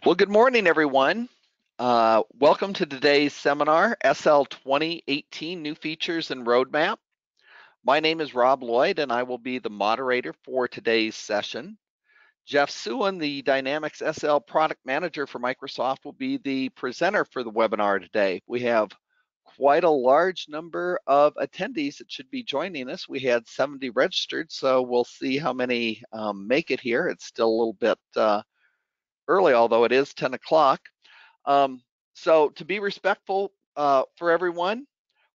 Well, good morning, everyone. Welcome to today's seminar, SL 2018 New Features and Roadmap. My name is Rob Lloyd, and I will be the moderator for today's session. Jeff Suin, the Dynamics SL Product Manager for Microsoft, will be the presenter for the webinar today. We have quite a large number of attendees that should be joining us. We had 70 registered, so we'll see how many make it here. It's still a little bit early, although it is 10 o'clock. So to be respectful for everyone,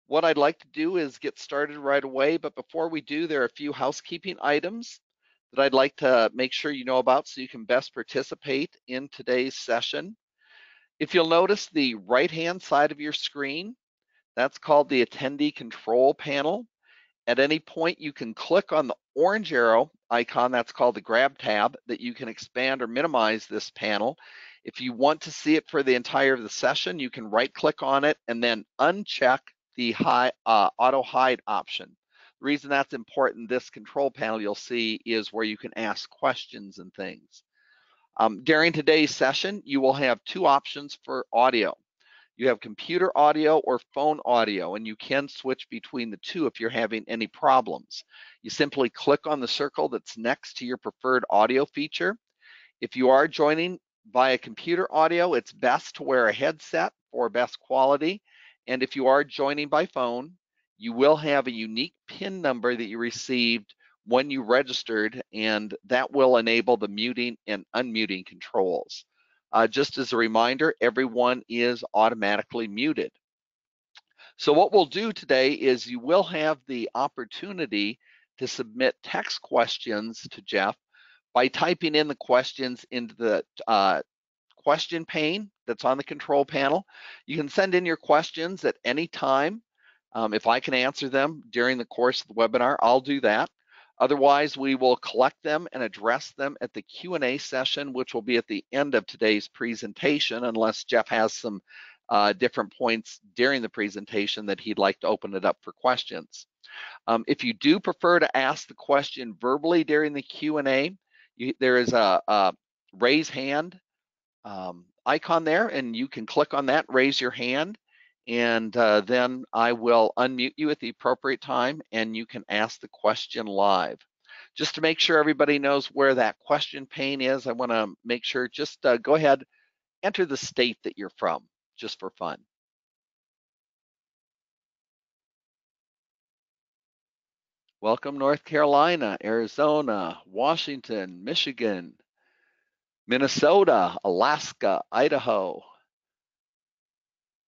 what I'd like to do is get started right away. But before we do, there are a few housekeeping items that I'd like to make sure you know about so you can best participate in today's session. If you'll notice the right-hand side of your screen, that's called the Attendee Control Panel. At any point, you can click on the orange arrow icon, that's called the Grab tab, that you can expand or minimize this panel. If you want to see it for the entire of the session, you can right-click on it and then uncheck the auto hide option. The reason that's important, this control panel you'll see is where you can ask questions and things. During today's session, you will have two options for audio. You have computer audio or phone audio, and you can switch between the two if you're having any problems. You simply click on the circle that's next to your preferred audio feature. If you are joining via computer audio, it's best to wear a headset for best quality. And if you are joining by phone, you will have a unique PIN number that you received when you registered, and that will enable the muting and unmuting controls. Just as a reminder, everyone is automatically muted. So what we'll do today is you will have the opportunity to submit text questions to Jeff by typing in the questions into the question pane that's on the control panel. You can send in your questions at any time. If I can answer them during the course of the webinar, I'll do that. Otherwise, we will collect them and address them at the Q&A session, which will be at the end of today's presentation, unless Jeff has some different points during the presentation that he'd like to open it up for questions. If you do prefer to ask the question verbally during the Q&A, there is a raise hand icon there, and you can click on that, raise your hand, and then I will unmute you at the appropriate time and you can ask the question live. Just to make sure everybody knows where that question pane is, I want to make sure, just go ahead, enter the state that you're from, just for fun. Welcome, North Carolina, Arizona, Washington, Michigan, Minnesota, Alaska, Idaho,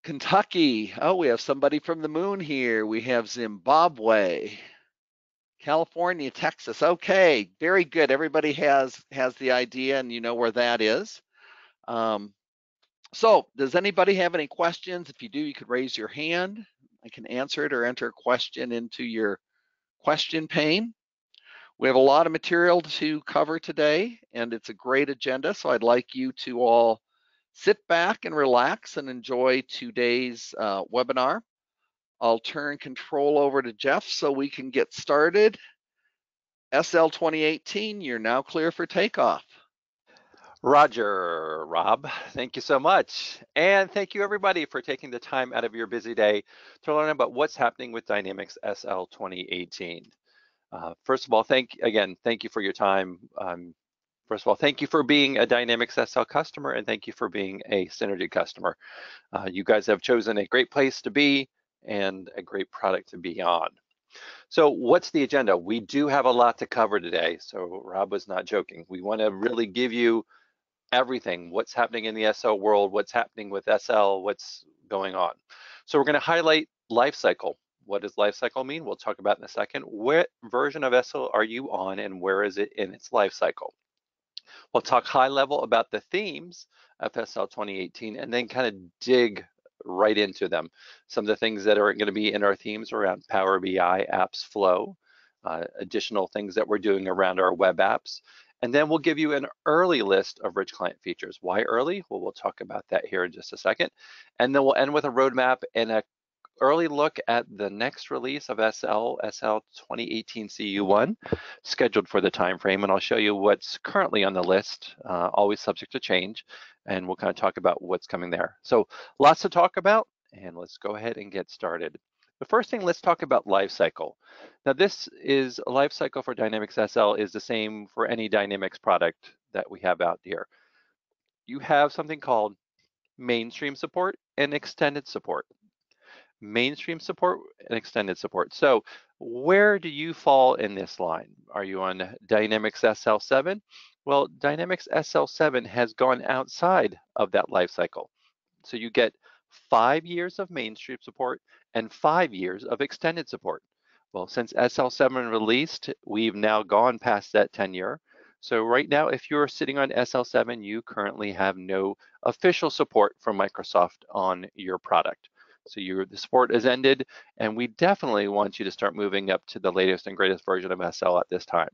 Kentucky. Oh, we have somebody from the moon here. We have Zimbabwe, California, Texas. Okay, very good. Everybody has the idea and you know where that is. So does anybody have any questions? If you do, you could raise your hand. I can answer it or enter a question into your question pane. We have a lot of material to cover today and it's a great agenda. So I'd like you to all sit back and relax and enjoy today's webinar. I'll turn control over to Jeff so we can get started. SL 2018, you're now clear for takeoff. Roger, Rob, thank you so much. And thank you everybody for taking the time out of your busy day to learn about what's happening with Dynamics SL 2018. First of all, thank you for your time. First of all, thank you for being a Dynamics SL customer and thank you for being a Synergy customer. You guys have chosen a great place to be and a great product to be on. So what's the agenda? We do have a lot to cover today, so Rob was not joking. We want to really give you everything, what's happening in the SL world, what's happening with SL, what's going on. So we're going to highlight Lifecycle. What does Lifecycle mean? We'll talk about in a second. What version of SL are you on and where is it in its lifecycle? We'll talk high level about the themes of SL 2018 and then kind of dig right into them. Some of the things that are going to be in our themes around Power BI, Apps Flow, additional things that we're doing around our web apps. And then we'll give you an early list of rich client features. Why early? Well, we'll talk about that here in just a second. And then we'll end with a roadmap and a early look at the next release of SL 2018 CU1, scheduled for the time frame, and I'll show you what's currently on the list, always subject to change, and we'll kind of talk about what's coming there. So lots to talk about, and let's go ahead and get started. The first thing, let's talk about Lifecycle. Now this is a Lifecycle for Dynamics SL is the same for any Dynamics product that we have out here. You have something called mainstream support and extended support. Mainstream support and extended support. So where do you fall in this line? Are you on Dynamics SL7? Well, Dynamics SL7 has gone outside of that life cycle. So you get 5 years of mainstream support and 5 years of extended support. Well, since SL7 released, we've now gone past that 10-year. So right now, if you're sitting on SL7, you currently have no official support from Microsoft on your product. So the support has ended, and we definitely want you to start moving up to the latest and greatest version of SL at this time.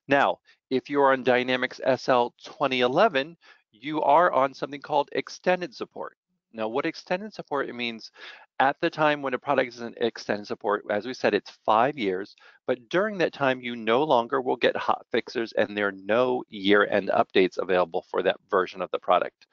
Now, if you're on Dynamics SL 2011, you are on something called extended support. Now, what extended support, it means at the time when a product is in extended support, as we said, it's 5 years, but during that time, you no longer will get hot fixes and there are no year-end updates available for that version of the product.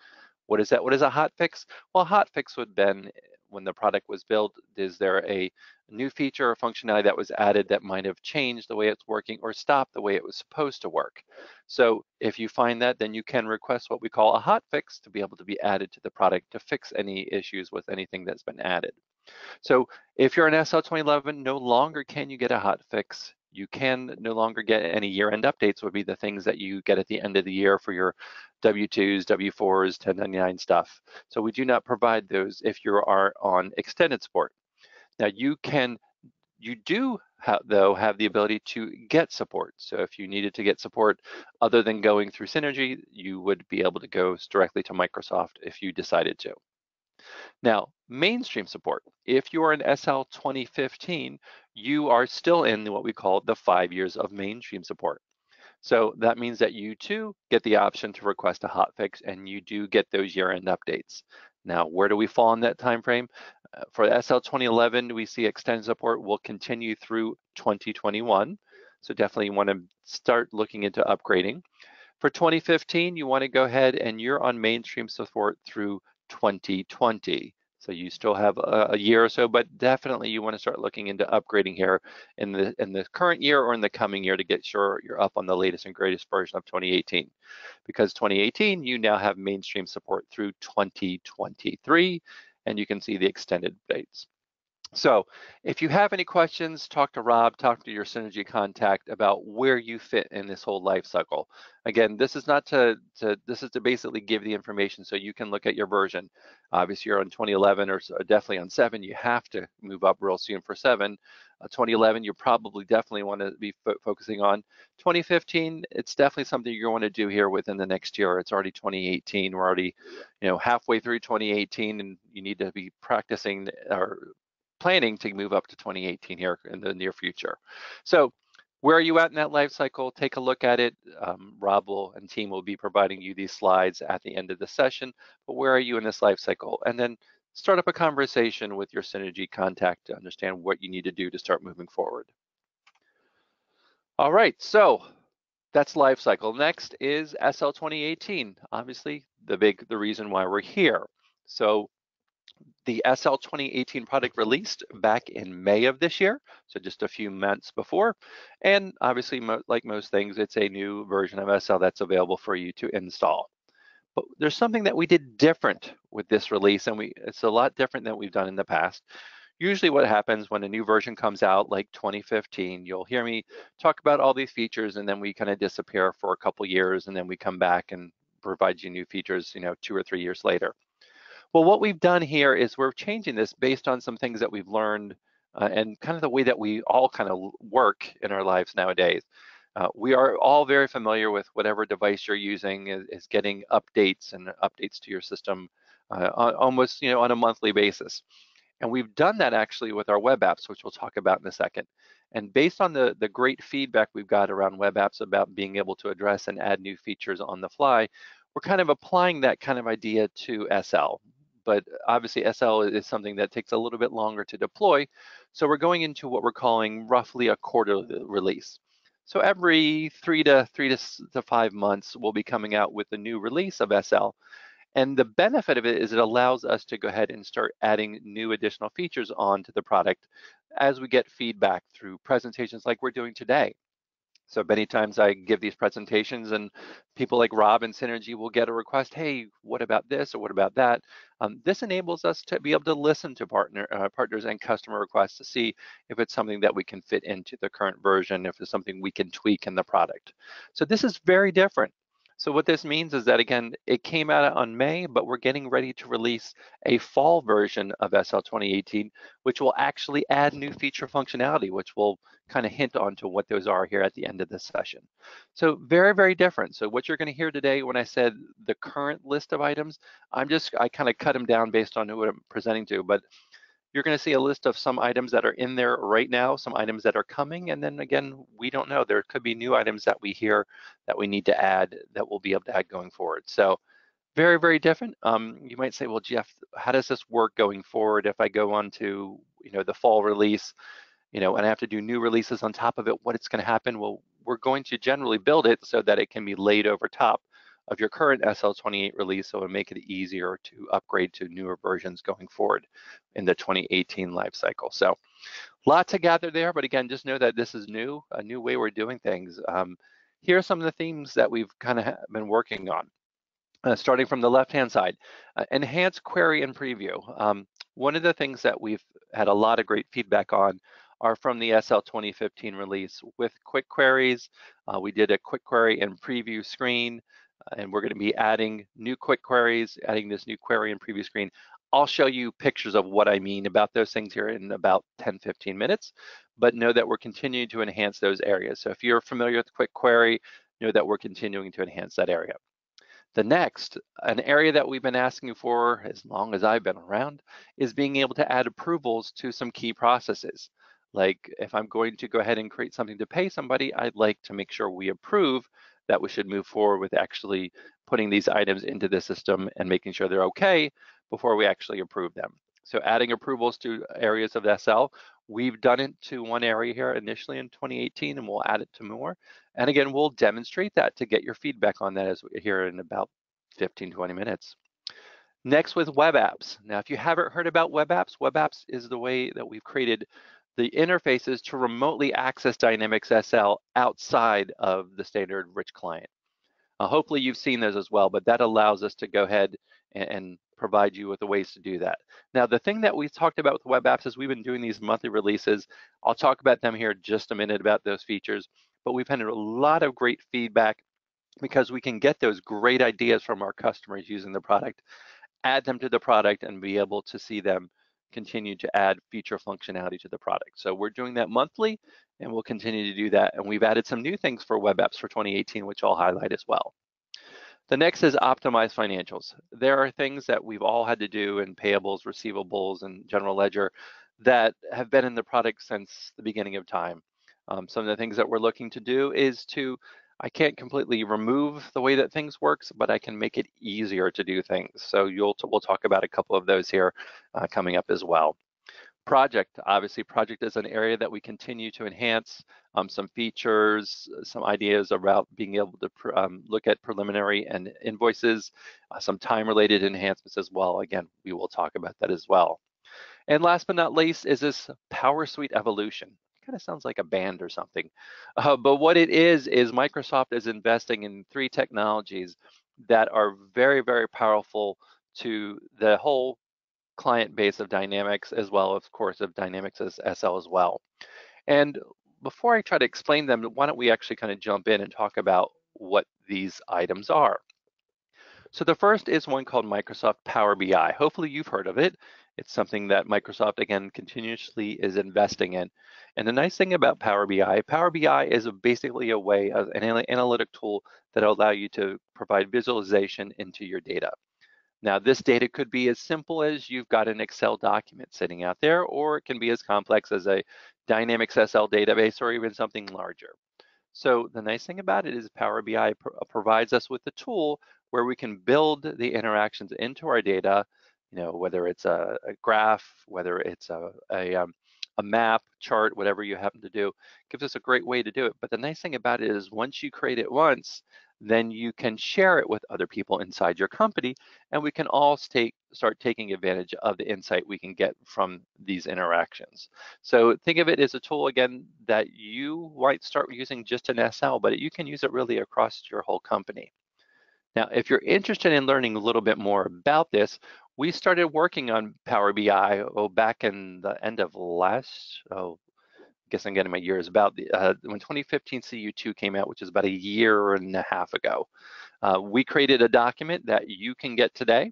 What is that? What is a hot fix? Well, a hot fix would have been when the product was built, is there a new feature or functionality that was added that might have changed the way it's working or stopped the way it was supposed to work? So if you find that, then you can request what we call a hot fix to be able to be added to the product to fix any issues with anything that's been added. So if you're an SL 2011, no longer can you get a hot fix. You can no longer get any year-end updates would be the things that you get at the end of the year for your W-2s, W-4s, 1099 stuff. So we do not provide those if you are on extended support. Now you do though have the ability to get support. So if you needed to get support other than going through Synergy, you would be able to go directly to Microsoft if you decided to. Now, mainstream support. If you are in SL 2015, you are still in what we call the 5 years of mainstream support. So that means that you too get the option to request a hotfix and you do get those year-end updates. Now, where do we fall in that time frame? For SL 2011, we see extended support will continue through 2021. So definitely want to start looking into upgrading. For 2015, you want to go ahead and you're on mainstream support through 2020. So you still have a year or so, but definitely you want to start looking into upgrading here in the current year or in the coming year to get sure you're up on the latest and greatest version of 2018. Because 2018, you now have mainstream support through 2023, and you can see the extended dates. So if you have any questions, talk to Rob, talk to your Synergy contact about where you fit in this whole life cycle. Again, this is not this is to basically give the information so you can look at your version. Obviously you're on 2011 or definitely on 7, you have to move up real soon for 7. 2011, you probably definitely want to be focusing on. 2015, it's definitely something you're going to do here within the next year. It's already 2018, we're already halfway through 2018 and you need to be practicing or planning to move up to 2018 here in the near future. So where are you at in that life cycle? Take a look at it. Rob and team will be providing you these slides at the end of the session, but where are you in this life cycle? And then start up a conversation with your Synergy contact to understand what you need to do to start moving forward. All right, so that's life cycle. Next is SL 2018, obviously the reason why we're here. So the SL 2018 product released back in May of this year, so just a few months before. And obviously, like most things, it's a new version of SL that's available for you to install. But there's something that we did different with this release, and it's a lot different than we've done in the past. Usually what happens when a new version comes out, like 2015, you'll hear me talk about all these features, and then we kind of disappear for a couple years, and then we come back and provide you new features, 2 or 3 years later. Well, what we've done here is we're changing this based on some things that we've learned and kind of the way that we all kind of work in our lives nowadays. We are all very familiar with whatever device you're using is getting updates and updates to your system almost on a monthly basis. And we've done that actually with our web apps, which we'll talk about in a second. And based on the great feedback we've got around web apps about being able to address and add new features on the fly, we're kind of applying that kind of idea to SL. but obviously SL is something that takes a little bit longer to deploy. So we're going into what we're calling roughly a quarterly release. So every three to 5 months, we'll be coming out with a new release of SL. And the benefit of it is it allows us to go ahead and start adding new additional features onto the product as we get feedback through presentations like we're doing today. So many times I give these presentations and people like Rob and Synergy will get a request, hey, what about this or what about that? This enables us to be able to listen to partners and customer requests to see if it's something that we can fit into the current version, if it's something we can tweak in the product. So this is very different. So what this means is that, again, it came out on May, but we're getting ready to release a fall version of SL 2018, which will actually add new feature functionality, which will kind of hint onto what those are here at the end of this session. So very, very different. So what you're going to hear today when I said the current list of items, I kind of cut them down based on who I'm presenting to, but you're going to see a list of some items that are in there right now, some items that are coming, and then again, we don't know. There could be new items that we hear that we need to add that we'll be able to add going forward. So very, very different. You might say, well, Jeff, how does this work going forward if I go on to the fall release, and I have to do new releases on top of it? What it's going to happen? Well, we're going to generally build it so that it can be laid over top of your current SL28 release, so it'll make it easier to upgrade to newer versions going forward in the 2018 life cycle. So a lot to gather there, but again, just know that this is new, a new way we're doing things. Here are some of the themes that we've kind of been working on. Starting from the left-hand side, enhanced query and preview. One of the things that we've had a lot of great feedback on are from the SL 2015 release with quick queries. We did a quick query and preview screen, and we're going to be adding new quick queries, adding this new query and preview screen. I'll show you pictures of what I mean about those things here in about 10-15 minutes, but know that we're continuing to enhance those areas. So if you're familiar with quick query, know that we're continuing to enhance that area. The next, an area that we've been asking for as long as I've been around, is being able to add approvals to some key processes. Like if I'm going to go ahead and create something to pay somebody, I'd like to make sure we approve that we should move forward with actually putting these items into the system and making sure they're okay before we actually approve them. So adding approvals to areas of SL, we've done it to one area here initially in 2018, and we'll add it to more. And again, we'll demonstrate that to get your feedback on that as we here in about 15-20 minutes. Next with web apps. Now, if you haven't heard about web apps is the way that we've created the interfaces to remotely access Dynamics SL outside of the standard rich client. Hopefully you've seen those as well, but that allows us to go ahead and provide you with the ways to do that. Now, the thing that we've talked about with web apps is we've been doing these monthly releases. I'll talk about them here in just a minute about those features, but we've had a lot of great feedback because we can get those great ideas from our customers using the product, add them to the product, and be able to see them continue to add feature functionality to the product. So we're doing that monthly, and we'll continue to do that. And we've added some new things for web apps for 2018, which I'll highlight as well. The next is optimize financials. There are things that we've all had to do in payables, receivables, and general ledger that have been in the product since the beginning of time. Some of the things that we're looking to do is I can't completely remove the way that things works, but I can make it easier to do things. So we'll talk about a couple of those here coming up as well. Project, obviously project is an area that we continue to enhance some features, some ideas about being able to look at preliminary and invoices, some time-related enhancements as well. Again, we will talk about that as well. And last but not least is this Power Suite evolution. Kind of sounds like a band or something. But what it is Microsoft is investing in 3 technologies that are very, very powerful to the whole client base of Dynamics, as well, of course, of Dynamics as SL as well. And before I try to explain them, why don't we actually kind of jump in and talk about what these items are. So the first is one called Microsoft Power BI. Hopefully you've heard of it. It's something that Microsoft, again, continuously is investing in. And the nice thing about Power BI is basically a way of an analytic tool that will allow you to provide visualization into your data. Now, this data could be as simple as you've got an Excel document sitting out there, or it can be as complex as a Dynamics SL database or even something larger. So the nice thing about it is Power BI provides us with the tool where we can build the interactions into our data, whether it's a graph, whether it's a map, chart, whatever you happen to do, gives us a great way to do it. But the nice thing about it is once you create it once, then you can share it with other people inside your company, and we can all start taking advantage of the insight we can get from these interactions. So think of it as a tool, again, that you might start using just in SL, but you can use it really across your whole company. Now, if you're interested in learning a little bit more about this, we started working on Power BI back in the end of I guess I'm getting my years, about when 2015 CU2 came out, which is about a year and a half ago. We created a document that you can get today.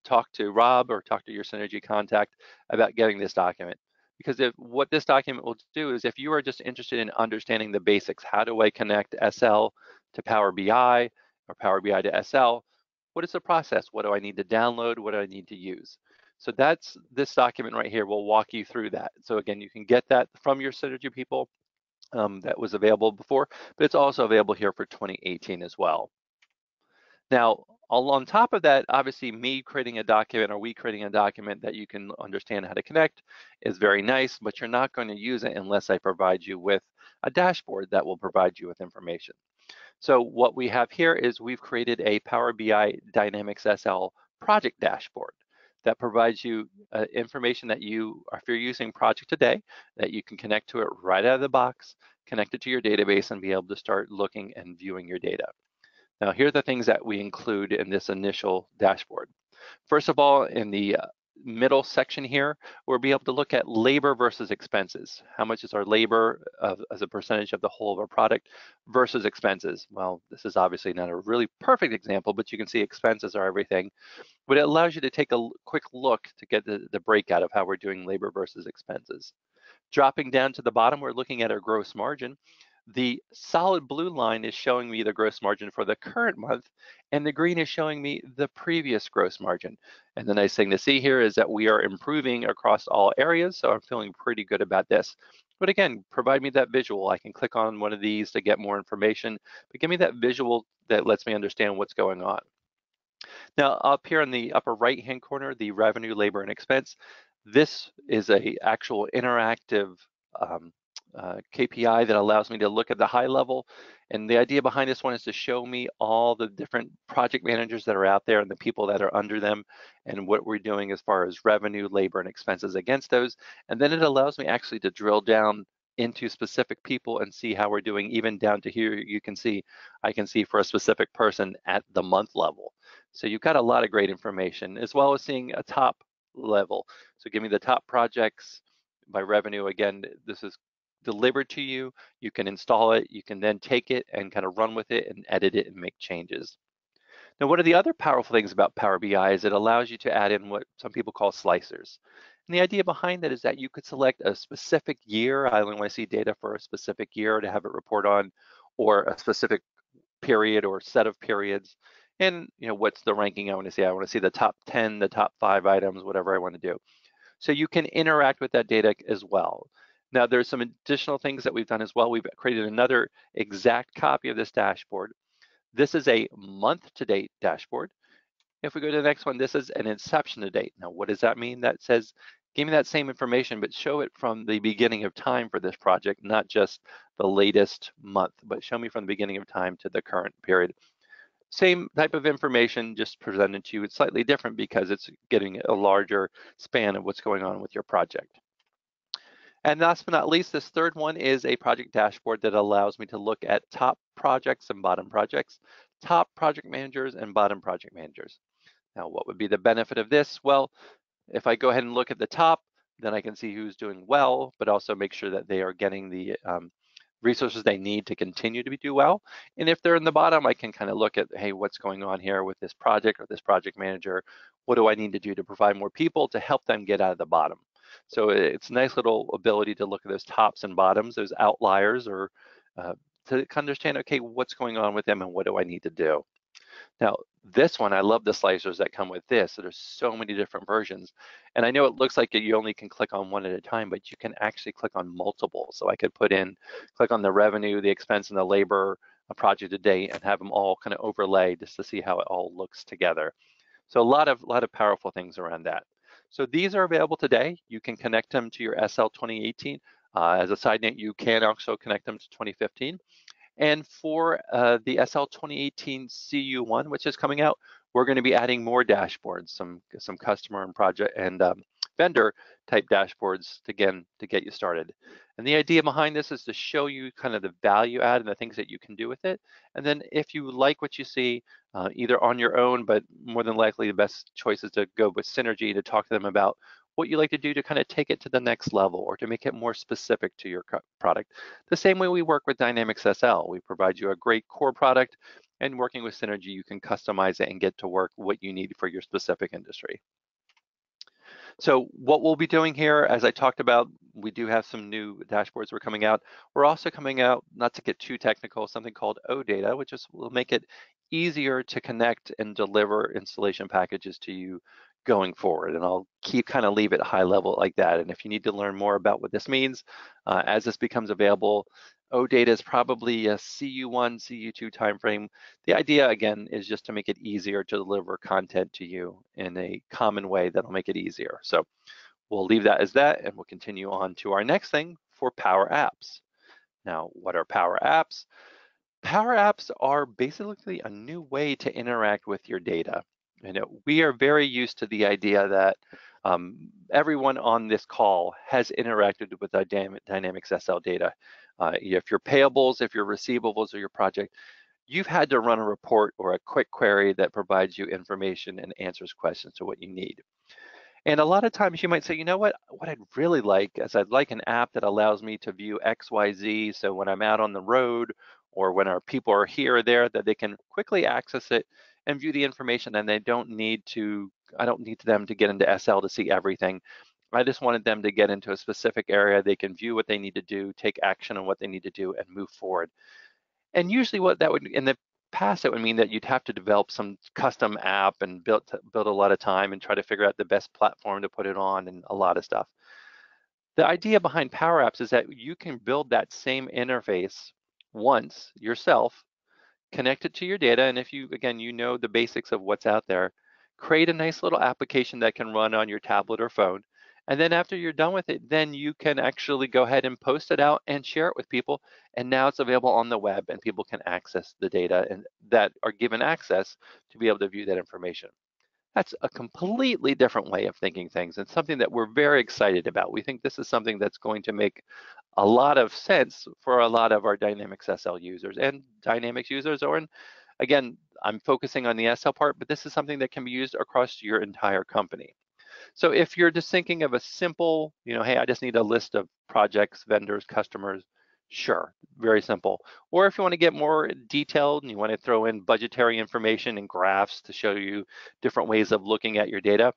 Talk to Rob or talk to your Synergy contact about getting this document. Because what this document will do is if you are just interested in understanding the basics, how do I connect SL to Power BI or Power BI to SL? What is the process? What do I need to download? What do I need to use? So this document right here will walk you through that. So again, you can get that from your Synergy people. That was available before, but it's also available here for 2018 as well. Now, all on top of that, obviously me creating a document or we creating a document that you can understand how to connect is very nice, but you're not going to use it unless I provide you with a dashboard that will provide you with information. So what we have here is we've created a Power BI Dynamics SL project dashboard that provides you information that if you're using project today, that you can connect to it right out of the box, connect it to your database and be able to start looking and viewing your data. Now, here are the things that we include in this initial dashboard. First of all, in the middle section here, we'll be able to look at labor versus expenses. How much is our labor as a percentage of the whole of our product versus expenses? Well, this is obviously not a really perfect example, but you can see expenses are everything. But it allows you to take a quick look to get the breakout of how we're doing labor versus expenses. Dropping down to the bottom, we're looking at our gross margin. The solid blue line is showing me the gross margin for the current month, and the green is showing me the previous gross margin. And the nice thing to see here is that we are improving across all areas, so I'm feeling pretty good about this. But again, provide me that visual. I can click on one of these to get more information, but give me that visual that lets me understand what's going on. Now, up here in the upper right-hand corner, the revenue, labor, and expense, this is a actual interactive KPI that allows me to look at the high level. And the idea behind this one is to show me all the different project managers that are out there and the people that are under them and what we're doing as far as revenue, labor, and expenses against those. And then it allows me actually to drill down into specific people and see how we're doing, even down to here. I can see for a specific person at the month level. So you've got a lot of great information, as well as seeing a top level. So give me the top projects by revenue. Again, this is delivered to you. You can install it. You can then take it and kind of run with it and edit it and make changes. Now, one of the other powerful things about Power BI is it allows you to add in what some people call slicers. And the idea behind that is that you could select a specific year. I only want to see data for a specific year to have it report on, or a specific period or set of periods. And what's the ranking I want to see? I want to see the top 10, the top 5 items, whatever I want to do. So you can interact with that data as well. Now, there's some additional things that we've done as well. We've created another exact copy of this dashboard. This is a month-to-date dashboard. If we go to the next one, this is an inception to date. Now, what does that mean? That says, give me that same information, but show it from the beginning of time for this project, not just the latest month, but show me from the beginning of time to the current period. Same type of information, just presented to you. It's slightly different because it's getting a larger span of what's going on with your project. And last but not least, this third one is a project dashboard that allows me to look at top projects and bottom projects, top project managers and bottom project managers. Now, what would be the benefit of this? Well, if I go ahead and look at the top, then I can see who's doing well, but also make sure that they are getting the resources they need to continue to do well. And if they're in the bottom, I can kind of look at, hey, what's going on here with this project or this project manager? What do I need to do to provide more people to help them get out of the bottom? So it's a nice little ability to look at those tops and bottoms, those outliers, or to understand, okay, what's going on with them and what do I need to do? Now, this one, I love the slicers that come with this. So there's so many different versions. And I know it looks like you only can click on one at a time, but you can actually click on multiple. So I could click on the revenue, the expense, and the labor, a project a day, and have them all kind of overlay just to see how it all looks together. So a lot of powerful things around that. So these are available today. You can connect them to your SL 2018. As a side note, you can also connect them to 2015. And for the SL 2018 CU1, which is coming out, we're going to be adding more dashboards, some customer and project and vendor type dashboards to, again, to get you started. And the idea behind this is to show you kind of the value add and the things that you can do with it. And then if you like what you see, either on your own, but more than likely the best choice is to go with Synergy to talk to them about what you like to do to kind of take it to the next level or to make it more specific to your product. The same way we work with Dynamics SL. We provide you a great core product, and working with Synergy, you can customize it and get to work what you need for your specific industry. So what we'll be doing here, as I talked about, we do have some new dashboards we're coming out. We're also coming out, not to get too technical, something called OData, which will make it easier to connect and deliver installation packages to you going forward. And I'll kind of leave it high level like that. And if you need to learn more about what this means, as this becomes available, OData is probably a CU1, CU2 timeframe. The idea, again, is just to make it easier to deliver content to you in a common way that'll make it easier. So we'll leave that as that, and we'll continue on to our next thing for Power Apps. Now, what are Power Apps? Power Apps are basically a new way to interact with your data. And we are very used to the idea that everyone on this call has interacted with Dynamics SL data. If your payables, if your receivables, or your project, you've had to run a report or a quick query that provides you information and answers questions to what you need. And a lot of times you might say, you know what I'd really like is I'd like an app that allows me to view XYZ. So when I'm out on the road or when our people are here or there, that they can quickly access it and view the information, and I don't need them to get into SL to see everything. I just wanted them to get into a specific area. They can view what they need to do, take action on what they need to do, and move forward. And usually what that would, in the past, that would mean that you'd have to develop some custom app and build a lot of time and try to figure out the best platform to put it on and a lot of stuff. The idea behind Power Apps is that you can build that same interface once yourself, connect it to your data, and if you, again, you know the basics of what's out there, create a nice little application that can run on your tablet or phone. And then after you're done with it, then you can actually go ahead and post it out and share it with people. And now it's available on the web and people can access the data and that are given access to be able to view that information. That's a completely different way of thinking things and something that we're very excited about. We think this is something that's going to make a lot of sense for a lot of our Dynamics SL users and Dynamics users, or again, I'm focusing on the SL part, but this is something that can be used across your entire company. So if you're just thinking of a simple, hey, I just need a list of projects, vendors, customers, sure, very simple. Or if you want to get more detailed and you want to throw in budgetary information and graphs to show you different ways of looking at your data,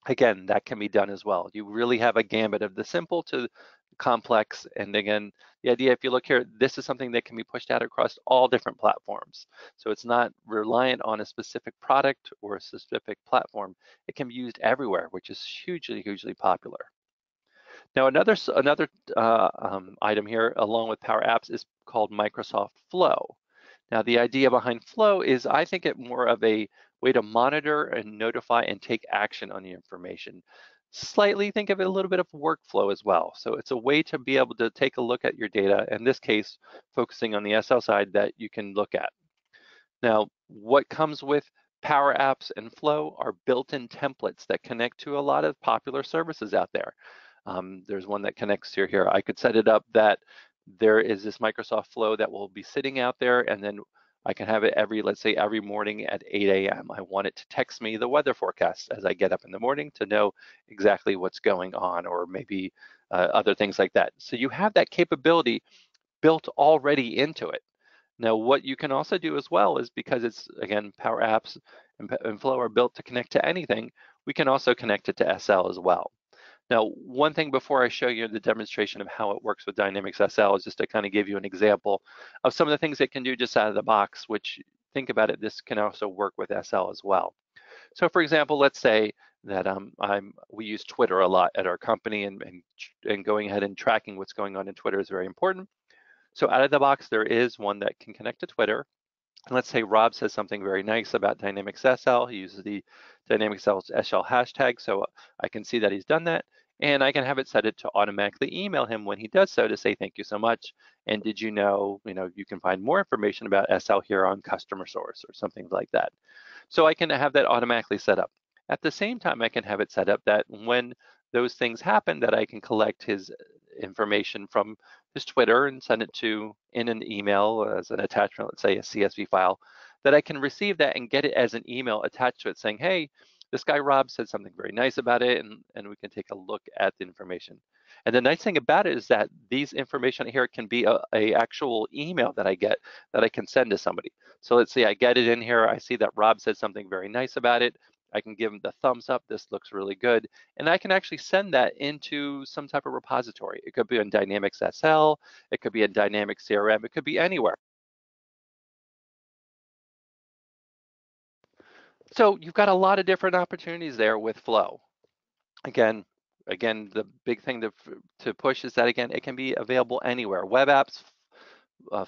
again, that can be done as well. You really have a gambit of the simple to complex. And again, the idea, if you look here, this is something that can be pushed out across all different platforms. So it's not reliant on a specific product or a specific platform. It can be used everywhere, which is hugely, hugely popular. Now, another item here, along with Power Apps, is called Microsoft Flow. Now, the idea behind Flow is, I think, it more of a way to monitor and notify and take action on the information. Slightly think of it a little bit of workflow as well. So it's a way to be able to take a look at your data, in this case, focusing on the SL side, that you can look at. Now, what comes with Power Apps and Flow are built-in templates that connect to a lot of popular services out there. There's one that connects to here. I could set it up that there is this Microsoft Flow that will be sitting out there, and then I can have it let's say every morning at 8 a.m. I want it to text me the weather forecast as I get up in the morning to know exactly what's going on, or maybe other things like that. So you have that capability built already into it. Now, what you can also do as well is, because it's, again, Power Apps and Flow are built to connect to anything, we can also connect it to SL as well. Now, one thing before I show you the demonstration of how it works with Dynamics SL is just to kind of give you an example of some of the things it can do just out of the box, which, think about it, this can also work with SL as well. So for example, let's say that we use Twitter a lot at our company, and going ahead and tracking what's going on in Twitter is very important. So out of the box, there is one that can connect to Twitter. Let's say Rob says something very nice about Dynamics SL. He uses the Dynamics SL hashtag, so I can see that he's done that. And I can have it set it to automatically email him when he does so to say thank you so much. And did you know, you can find more information about SL here on customer source or something like that. So I can have that automatically set up. At the same time, I can have it set up that when those things happen, that I can collect his information from his Twitter and send it to in an email as an attachment, let's say a CSV file, that I can receive that and get it as an email attached to it saying, hey, this guy Rob said something very nice about it, and we can take a look at the information. And the nice thing about it is that these information here can be a actual email that I get that I can send to somebody. So let's say I get it in here, I see that Rob said something very nice about it. I can give him the thumbs up, this looks really good. And I can actually send that into some type of repository. It could be in Dynamics SL, it could be in Dynamics CRM, it could be anywhere. So you've got a lot of different opportunities there with Flow. Again, the big thing to push is that, again, it can be available anywhere. Web apps,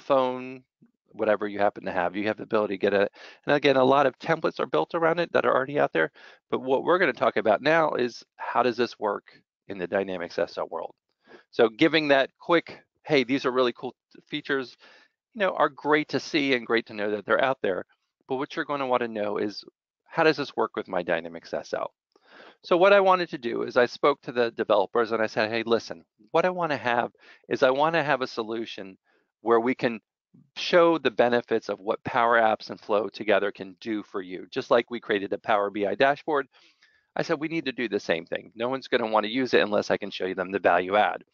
phone, whatever you happen to have. You have the ability to get it. And again, a lot of templates are built around it that are already out there. But what we're going to talk about now is how does this work in the Dynamics SL world? So giving that quick, hey, these are really cool features, are great to see and great to know that they're out there. But what you're going to want to know is how does this work with my Dynamics SL? So what I wanted to do is I spoke to the developers and I said, hey, listen, what I want to have is I want to have a solution where we can show the benefits of what Power Apps and Flow together can do for you. Just like we created a Power BI dashboard, I said we need to do the same thing. No one's going to want to use it unless I can show you them the value add.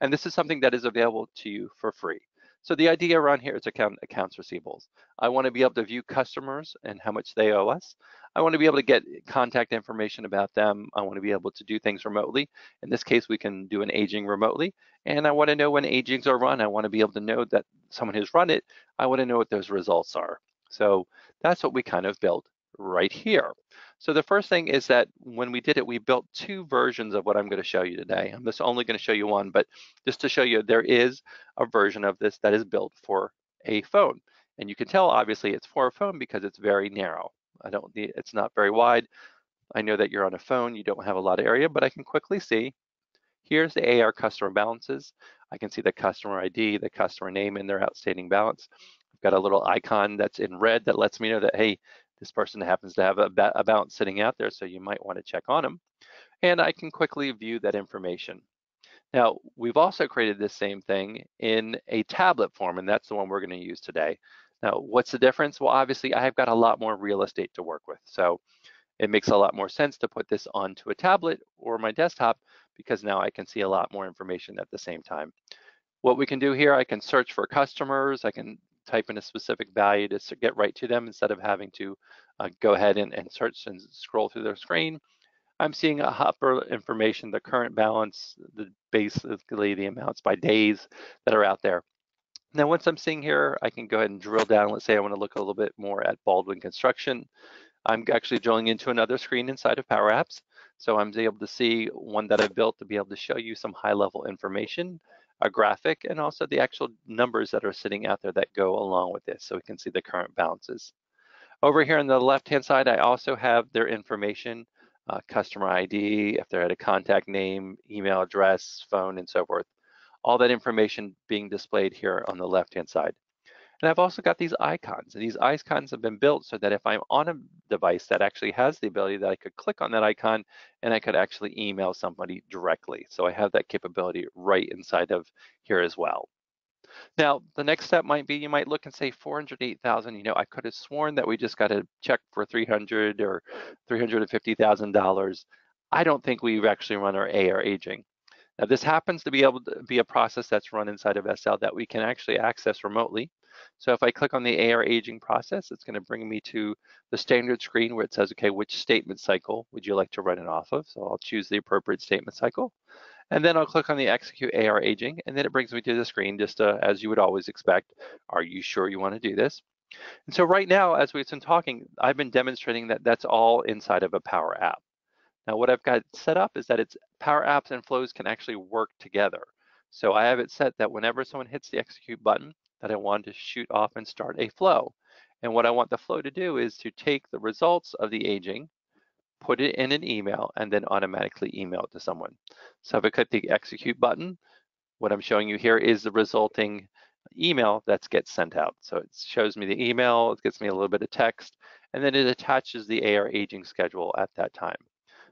And this is something that is available to you for free. So the idea around here is accounts receivables. I want to be able to view customers and how much they owe us. I want to be able to get contact information about them. I want to be able to do things remotely. In this case, we can do an aging remotely. And I want to know when agings are run. I want to be able to know that someone who's run it. I want to know what those results are. So that's what we kind of built right here. So the first thing is that when we did it, we built two versions of what I'm going to show you today. I'm just only going to show you one, but just to show you, there is a version of this that is built for a phone. And you can tell, obviously, it's for a phone because it's very narrow. It's not very wide. I know that you're on a phone, you don't have a lot of area, but I can quickly see, here's the AR customer balances. I can see the customer ID, the customer name, and their outstanding balance. I've got a little icon that's in red that lets me know that, hey, this person happens to have a balance sitting out there, so you might want to check on them. And I can quickly view that information. Now, we've also created this same thing in a tablet form, and that's the one we're going to use today. Now, what's the difference? Well, obviously, I have got a lot more real estate to work with. So it makes a lot more sense to put this onto a tablet or my desktop because now I can see a lot more information at the same time. What we can do here, I can search for customers. I can type in a specific value to get right to them instead of having to go ahead and search and scroll through their screen. I'm seeing a upper information, the current balance, basically the amounts by days that are out there. Now, once I'm seeing here, I can go ahead and drill down. Let's say I want to look a little bit more at Baldwin Construction. I'm actually drilling into another screen inside of Power Apps. So I'm able to see one that I've built to be able to show you some high level information, a graphic, and also the actual numbers that are sitting out there that go along with this. So we can see the current balances. Over here on the left-hand side, I also have their information, customer ID, if they're at a contact name, email address, phone, and so forth. All that information being displayed here on the left-hand side. And I've also got these icons. And these icons have been built so that if I'm on a device that actually has the ability that I could click on that icon and I could actually email somebody directly. So I have that capability right inside of here as well. Now, the next step might be you might look and say 408,000. I could have sworn that we just got a check for 300 or $350,000. I don't think we've actually run our AR aging. Now, this happens to be able to be a process that's run inside of SL that we can actually access remotely. So if I click on the AR aging process, it's going to bring me to the standard screen where it says, okay, which statement cycle would you like to run it off of? So I'll choose the appropriate statement cycle. And then I'll click on the execute AR aging, and then it brings me to the screen just as you would always expect. Are you sure you want to do this? And so right now, as we've been talking, I've been demonstrating that that's all inside of a Power App. Now what I've got set up is that it's Power Apps and Flows can actually work together. So I have it set that whenever someone hits the execute button, that I want to shoot off and start a flow. And what I want the flow to do is to take the results of the aging, put it in an email, and then automatically email it to someone. So if I click the execute button, what I'm showing you here is the resulting email that gets sent out. So it shows me the email, it gets me a little bit of text, and then it attaches the AR aging schedule at that time.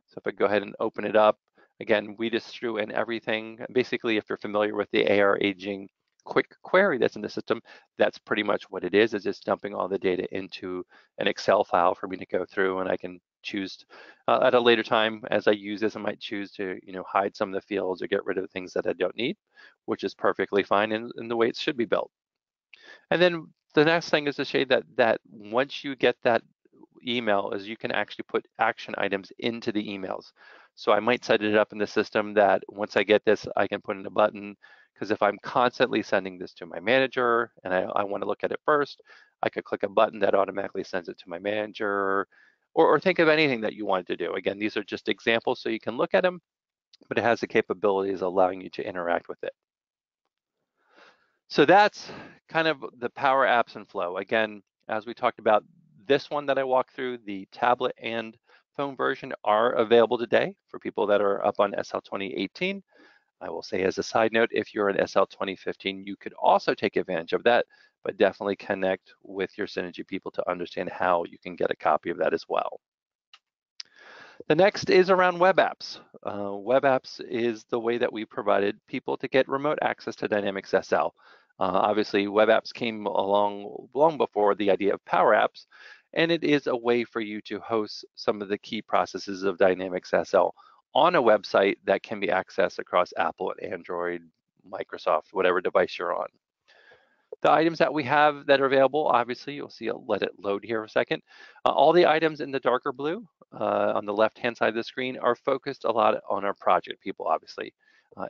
So if I go ahead and open it up, again, we just threw in everything. Basically, if you're familiar with the AR aging quick query that's in the system, that's pretty much what it is. It's just dumping all the data into an Excel file for me to go through, and I can choose at a later time as I use this, I might choose to hide some of the fields or get rid of the things that I don't need, which is perfectly fine in the way it should be built. And then the next thing is to say that once you get that email is you can actually put action items into the emails. So I might set it up in the system that once I get this, I can put in a button, because if I'm constantly sending this to my manager and I want to look at it first, I could click a button that automatically sends it to my manager, or think of anything that you want to do. Again, these are just examples so you can look at them, but it has the capabilities allowing you to interact with it. So that's kind of the Power Apps and Flow. Again, as we talked about, this one that I walked through, the tablet and phone version are available today for people that are up on SL 2018. I will say as a side note, if you're in SL 2015, you could also take advantage of that, but definitely connect with your Synergy people to understand how you can get a copy of that as well. The next is around web apps. Web apps is the way that we provided people to get remote access to Dynamics SL. Obviously, web apps came along long before the idea of Power Apps, and it is a way for you to host some of the key processes of Dynamics SL on a website that can be accessed across Apple and Android, Microsoft, whatever device you're on. The items that we have that are available, obviously, you'll see, I'll let it load here for a second. All the items in the darker blue on the left-hand side of the screen are focused a lot on our project people, obviously.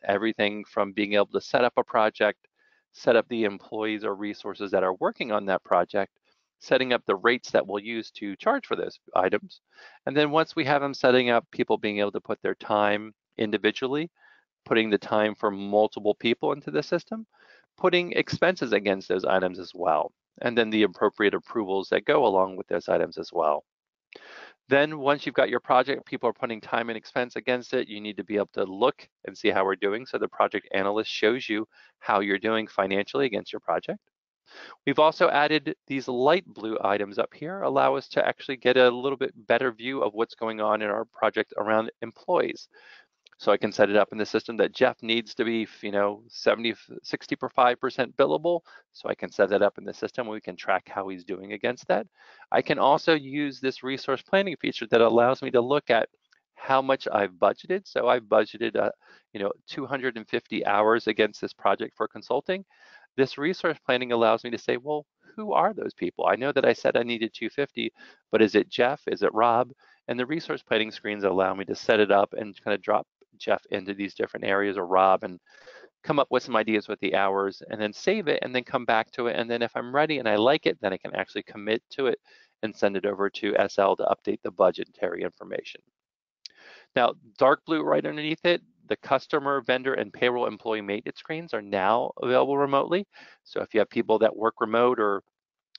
Everything from being able to set up a project, set up the employees or resources that are working on that project, setting up the rates that we'll use to charge for those items. And then once we have them setting up, people being able to put their time individually, putting the time for multiple people into the system, putting expenses against those items as well, and then the appropriate approvals that go along with those items as well. Then once you've got your project, people are putting time and expense against it, you need to be able to look and see how we're doing. So the project analyst shows you how you're doing financially against your project. We've also added these light blue items up here, allow us to actually get a little bit better view of what's going on in our project around employees. So I can set it up in the system that Jeff needs to be, 65% billable. So I can set that up in the system where we can track how he's doing against that. I can also use this resource planning feature that allows me to look at how much I've budgeted. So I've budgeted, 250 hours against this project for consulting. This resource planning allows me to say, well, who are those people? I know that I said I needed 250, but is it Jeff? Is it Rob? And the resource planning screens allow me to set it up and kind of drop Jeff into these different areas, or Rob, and come up with some ideas with the hours, and then save it and then come back to it. And then if I'm ready and I like it, then I can actually commit to it and send it over to SL to update the budgetary information. Now, dark blue right underneath it, the customer, vendor, and payroll employee maintenance screens are now available remotely. So if you have people that work remote or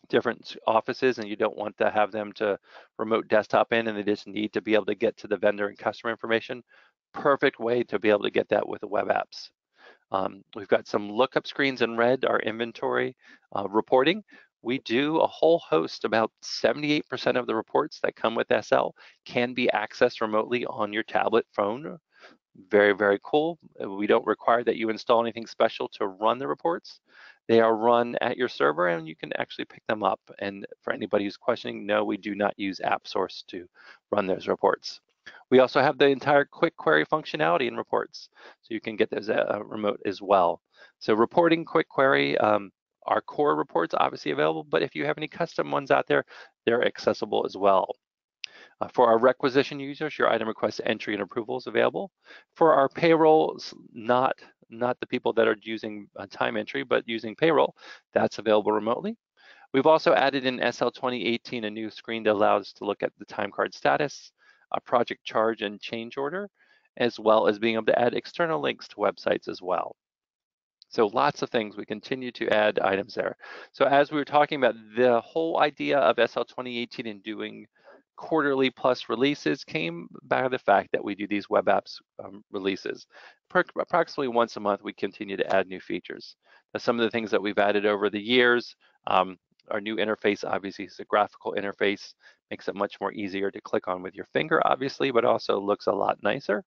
different offices and you don't want to have them to remote desktop in and they just need to be able to get to the vendor and customer information, perfect way to be able to get that with the web apps. We've got some lookup screens in red, our inventory reporting. We do a whole host, about 78% of the reports that come with SL can be accessed remotely on your tablet, phone. Very, very cool. We don't require that you install anything special to run the reports. They are run at your server and you can actually pick them up. And for anybody who's questioning, no, we do not use AppSource to run those reports. We also have the entire quick query functionality in reports, so you can get those remote as well. So reporting, quick query, our core reports obviously available, but if you have any custom ones out there, they're accessible as well. For our requisition users, your item request entry and approval is available. For our payroll, not the people that are using time entry, but using payroll, that's available remotely. We've also added in SL 2018 a new screen that allows us to look at the time card status, a project charge and change order, as well as being able to add external links to websites as well. So lots of things, we continue to add items there. So as we were talking about, the whole idea of SL 2018 and doing quarterly plus releases came by the fact that we do these web apps releases. Approximately once a month, we continue to add new features. Now, some of the things that we've added over the years, our new interface obviously is a graphical interface, makes it much more easier to click on with your finger, obviously, but also looks a lot nicer.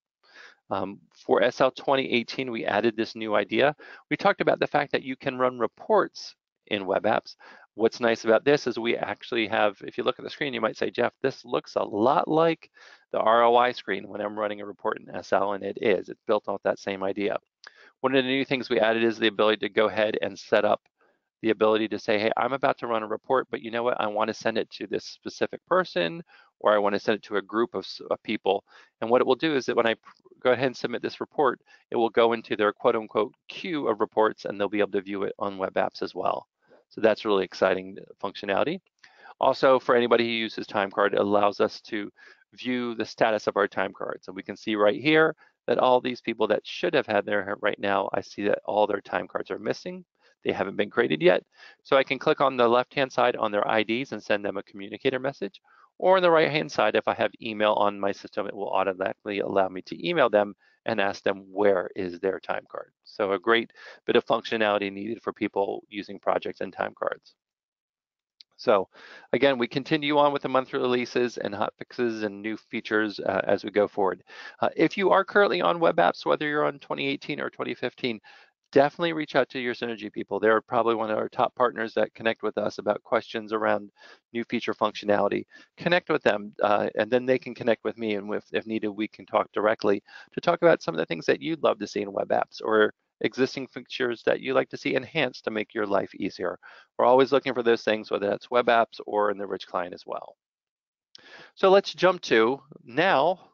For SL 2018, we added this new idea. We talked about the fact that you can run reports in web apps. What's nice about this is we actually have, if you look at the screen, you might say, Jeff, this looks a lot like the ROI screen when I'm running a report in SL, and it is. It's built off that same idea. One of the new things we added is the ability to go ahead and set up the ability to say, hey, I'm about to run a report, but you know what? I want to send it to this specific person, or I want to send it to a group of people. And what it will do is that when I go ahead and submit this report, it will go into their quote unquote queue of reports, and they'll be able to view it on web apps as well. So that's really exciting functionality. Also, for anybody who uses TimeCard, it allows us to view the status of our time cards. And we can see right here that all these people that should have had their right now, I see that all their time cards are missing. They haven't been created yet. So I can click on the left-hand side on their IDs and send them a communicator message. Or on the right-hand side, if I have email on my system, it will automatically allow me to email them and ask them where is their time card. So a great bit of functionality needed for people using projects and time cards. So again, we continue on with the monthly releases and hotfixes and new features as we go forward. If you are currently on web apps, whether you're on 2018 or 2015, definitely reach out to your Synergy people. They're probably one of our top partners that connect with us about questions around new feature functionality. Connect with them, and then they can connect with me, and if needed, we can talk directly to talk about some of the things that you'd love to see in web apps or existing features that you like to see enhanced to make your life easier. We're always looking for those things, whether that's web apps or in the rich client as well. So let's jump to now.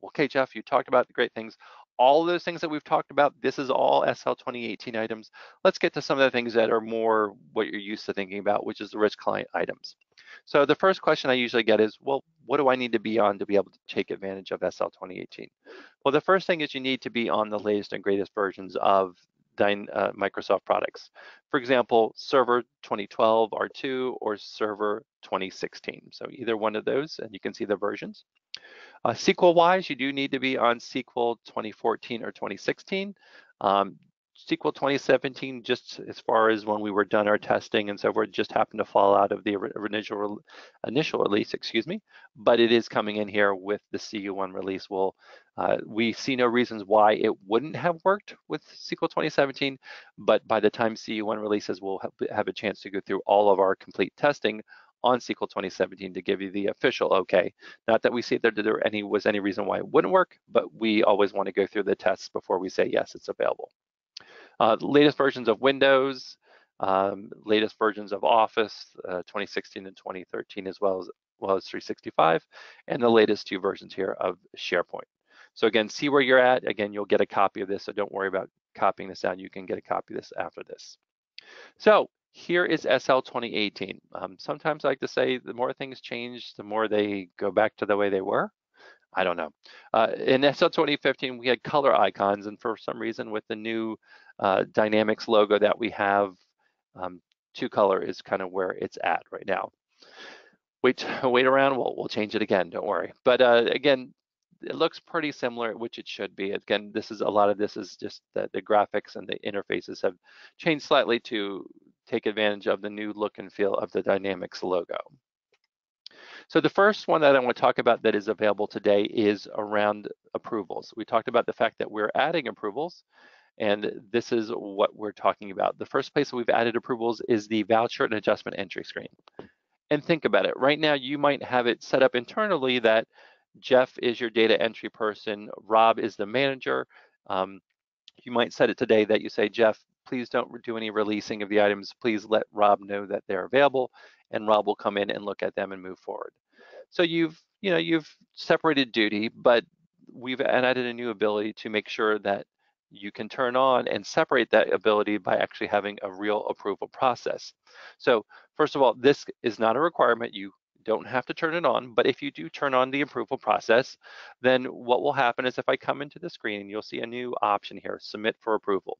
Okay, Jeff, you talked about the great things. All of those things that we've talked about, this is all SL 2018 items. Let's get to some of the things that are more what you're used to thinking about, which is the rich client items. So the first question I usually get is, well, what do I need to be on to be able to take advantage of SL 2018? Well, the first thing is you need to be on the latest and greatest versions of Microsoft products. For example, Server 2012 R2 or Server 2016. So either one of those, and you can see the versions. SQL-wise, you do need to be on SQL 2014 or 2016. SQL 2017, just as far as when we were done our testing and so forth, just happened to fall out of the initial release, excuse me, but it is coming in here with the CU1 release. We see no reasons why it wouldn't have worked with SQL 2017, but by the time CU1 releases, we'll have a chance to go through all of our complete testing on SQL 2017 to give you the official okay. Not that we see that there was any reason why it wouldn't work, but we always want to go through the tests before we say yes, it's available. Latest versions of Windows, latest versions of Office 2016 and 2013, as well as 365, and the latest two versions here of SharePoint. So again, see where you're at. Again, you'll get a copy of this, so don't worry about copying this down. You can get a copy of this after this. So here is SL 2018. Sometimes I like to say the more things change, the more they go back to the way they were. I don't know. In SL 2015, we had color icons, and for some reason with the new Dynamics logo that we have, two color is kind of where it's at right now. Wait around, we'll change it again, don't worry. But again, it looks pretty similar, which it should be. Again, a lot of this is just that the graphics and the interfaces have changed slightly to take advantage of the new look and feel of the Dynamics logo. So the first one that I want to talk about that is available today is around approvals. We talked about the fact that we're adding approvals, and this is what we're talking about. The first place that we've added approvals is the voucher and adjustment entry screen. And think about it. Right now, you might have it set up internally that Jeff is your data entry person, Rob is the manager. You might set it today that you say, Jeff, please don't do any releasing of the items. Please let Rob know that they're available, and Rob will come in and look at them and move forward. So you've separated duty, but we've added a new ability to make sure that you can turn on and separate that ability by actually having a real approval process. So first of all, this is not a requirement. You don't have to turn it on, but if you do turn on the approval process, then what will happen is if I come into the screen, you'll see a new option here, submit for approval.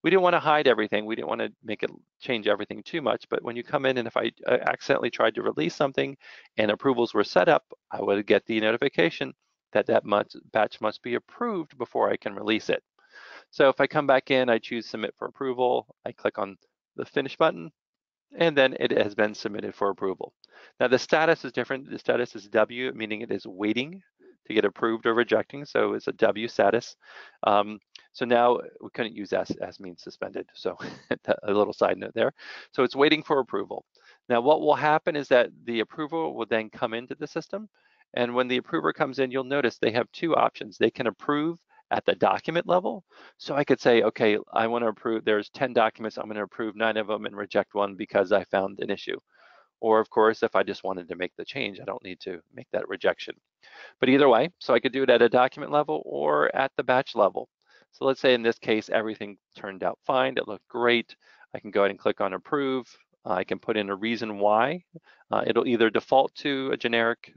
we didn't want to hide everything. We didn't want to make it change everything too much. But when you come in and if I accidentally tried to release something and approvals were set up, I would get the notification that batch must be approved before I can release it. So if I come back in, I choose submit for approval, I click on the finish button, and then it has been submitted for approval. Now the status is different. The status is W, meaning it is waiting to get approved or rejecting, so it's a W status. So now we couldn't use S means suspended, so a little side note there. So it's waiting for approval. Now what will happen is that the approval will then come into the system, and when the approver comes in, you'll notice they have two options. They can approve at the document level. So I could say, okay, I want to approve, there's 10 documents, I'm going to approve 9 of them and reject one because I found an issue. Or of course, if I just wanted to make the change, I don't need to make that rejection. But either way, so I could do it at a document level or at the batch level. So let's say in this case, everything turned out fine, it looked great. I can go ahead and click on approve. I can put in a reason why. It'll either default to a generic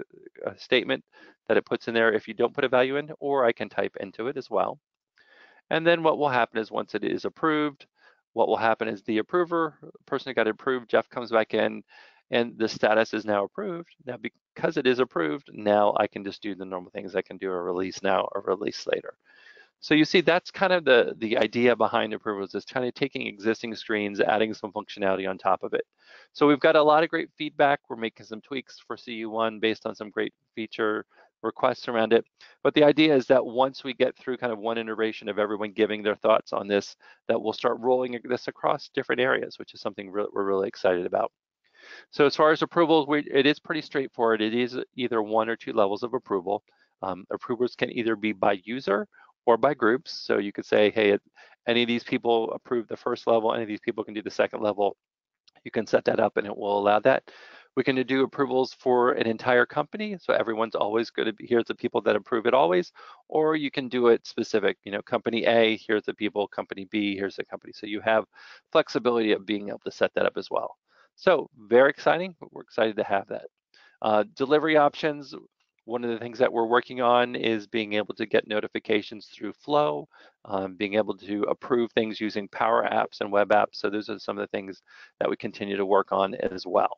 statement that it puts in there if you don't put a value in, or I can type into it as well. And then what will happen is once it is approved, what will happen is the approver, person who got it approved, Jeff comes back in, and the status is now approved. Now, because it is approved, now I can just do the normal things. I can do a release now or release later. So you see, that's kind of the idea behind approvals, is kind of taking existing screens, adding some functionality on top of it. So we've got a lot of great feedback. We're making some tweaks for CU1 based on some great feature requests around it. But the idea is that once we get through kind of one iteration of everyone giving their thoughts on this, that we'll start rolling this across different areas, which is something we're really excited about. So as far as approvals, it is pretty straightforward. It is either 1 or 2 levels of approval. Approvers can either be by user or by groups. So you could say, hey, any of these people approve the first level, any of these people can do the second level. You can set that up and it will allow that. We can do approvals for an entire company, so everyone's always going to be, here's the people that approve it always, or you can do it specific, company A, here's the people, company B, here's the company. So you have flexibility of being able to set that up as well. So very exciting, we're excited to have that. Delivery options, one of the things that we're working on is being able to get notifications through Flow, being able to approve things using Power Apps and web apps. So those are some of the things that we continue to work on as well.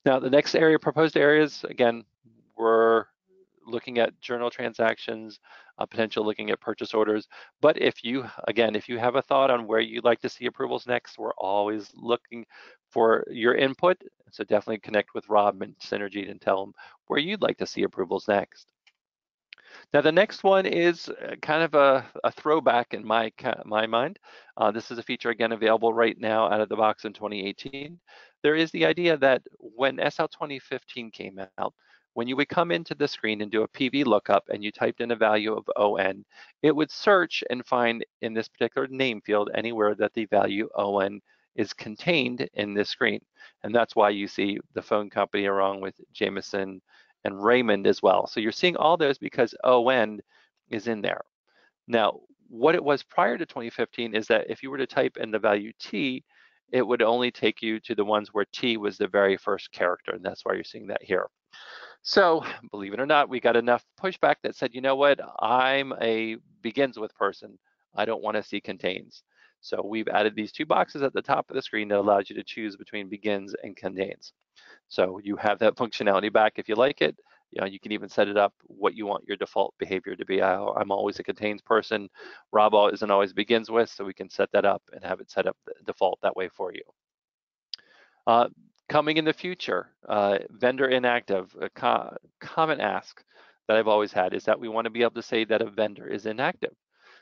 Now, the next area, proposed areas, again, we're looking at journal transactions, potential looking at purchase orders. But if you have a thought on where you'd like to see approvals next, we're always looking for your input. So definitely connect with Rob and Synergy and tell them where you'd like to see approvals next. Now, the next one is kind of a throwback in my mind. This is a feature, again, available right now out of the box in 2018. There is the idea that when SL 2015 came out, when you would come into the screen and do a PV lookup and you typed in a value of ON, it would search and find in this particular name field anywhere that the value ON is contained in this screen. And that's why you see the phone company along with Jameson and Raymond as well. So you're seeing all those because ON is in there. Now, what it was prior to 2015 is that if you were to type in the value T, it would only take you to the ones where T was the very first character, and that's why you're seeing that here. So believe it or not, we got enough pushback that said, you know what, I'm a begins with person. I don't want to see contains. So we've added these 2 boxes at the top of the screen that allows you to choose between begins and contains. So you have that functionality back if you like it. You can even set it up what you want your default behavior to be. I'm always a contains person. Rob isn't always begins with, so we can set that up and have it set up the default that way for you. Coming in the future, vendor inactive, a common ask that I've always had is that we want to be able to say that a vendor is inactive.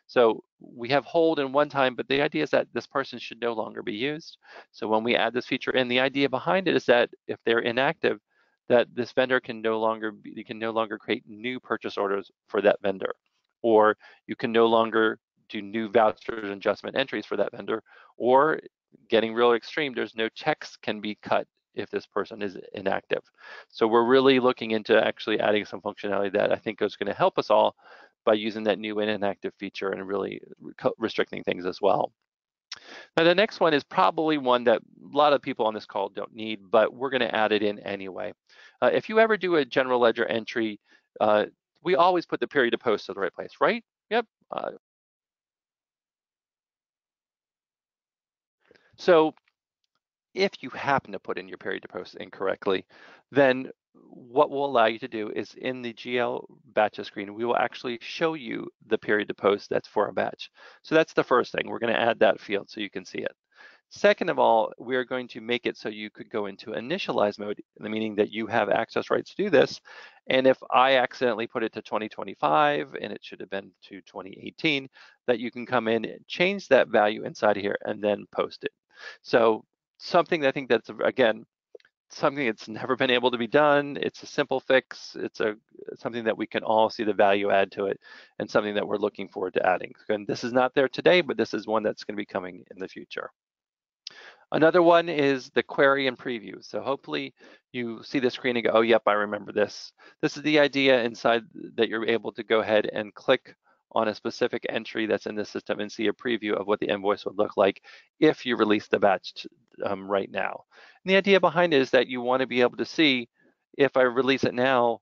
So we have hold in one time, but the idea is that this person should no longer be used. So when we add this feature in, the idea behind it is that if they're inactive, that this vendor can no longer create new purchase orders for that vendor, or you can no longer do new vouchers and adjustment entries for that vendor, or getting real extreme, there's no checks can be cut if this person is inactive. So we're really looking into actually adding some functionality that I think is going to help us all by using that new inactive feature and really restricting things as well. Now, the next one is probably one that a lot of people on this call don't need, but we're going to add it in anyway. If you ever do a general ledger entry, we always put the period of post to the right place, right? Yep. So if you happen to put in your period to post incorrectly, then what we'll allow you to do is in the GL batches screen, we will actually show you the period to post that's for a batch. So that's the first thing. We're going to add that field so you can see it. Second of all, we're going to make it so you could go into initialize mode, meaning that you have access rights to do this. And if I accidentally put it to 2025 and it should have been to 2018, that you can come in and change that value inside of here and then post it. So something that I think that's, again, something that's never been able to be done. It's a simple fix. It's something that we can all see the value add to it, and something that we're looking forward to adding. And this is not there today, but this is one that's going to be coming in the future. Another one is the query and preview. So hopefully you see the screen and go, oh, yep, I remember this. This is the idea inside that you're able to go ahead and click on a specific entry that's in the system and see a preview of what the invoice would look like if you release the batch right now. And the idea behind it is that you want to be able to see, if I release it now,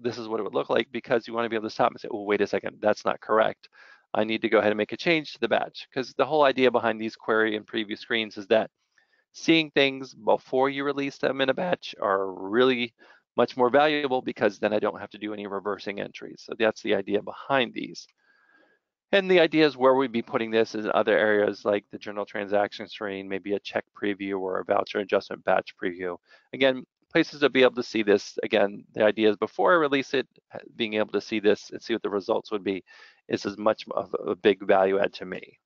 this is what it would look like, because you want to be able to stop and say, oh, wait a second, that's not correct. I need to go ahead and make a change to the batch, because the whole idea behind these query and preview screens is that seeing things before you release them in a batch are really much more valuable, because then I don't have to do any reversing entries. So that's the idea behind these. And the idea is where we'd be putting this in other areas like the journal transaction screen, maybe a check preview or a voucher adjustment batch preview. Again, places to be able to see this. Again, the idea is before I release it, being able to see this and see what the results would be is as much of a big value add to me.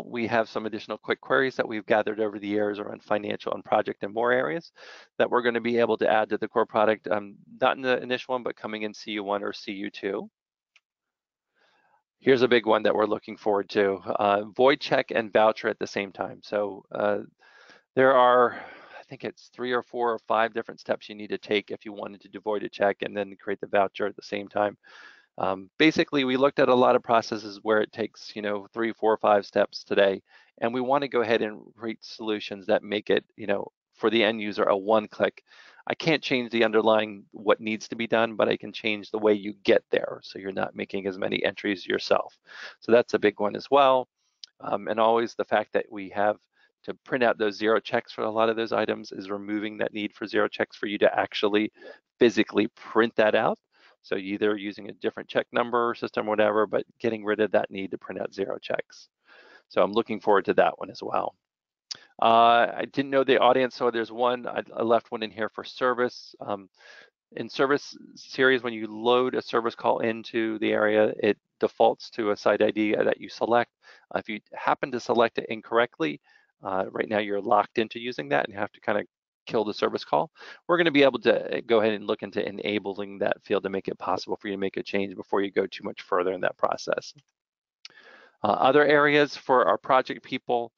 We have some additional quick queries that we've gathered over the years around financial and project and more areas that we're going to be able to add to the core product, not in the initial one, but coming in CU1 or CU2. Here's a big one that we're looking forward to, void check and voucher at the same time. So there are, I think it's 3 or 4 or 5 different steps you need to take if you wanted to do void a check and then create the voucher at the same time. Basically, we looked at a lot of processes where it takes, 3, 4, 5 steps today, and we want to go ahead and create solutions that make it, for the end user, a one-click. I can't change the underlying what needs to be done, but I can change the way you get there, so you're not making as many entries yourself. So that's a big one as well. And always the fact that we have to print out those zero checks for a lot of those items is removing that need for zero checks for you to actually physically print that out. So either using a different check number system or whatever, but getting rid of that need to print out zero checks. So I'm looking forward to that one as well. I didn't know the audience, so there's one, I left one in here for service. In service series, when you load a service call into the area, it defaults to a site ID that you select. If you happen to select it incorrectly, right now you're locked into using that and you have to kind of kill the service call. We're going to be able to go ahead and look into enabling that field to make it possible for you to make a change before you go too much further in that process. Other areas for our project people,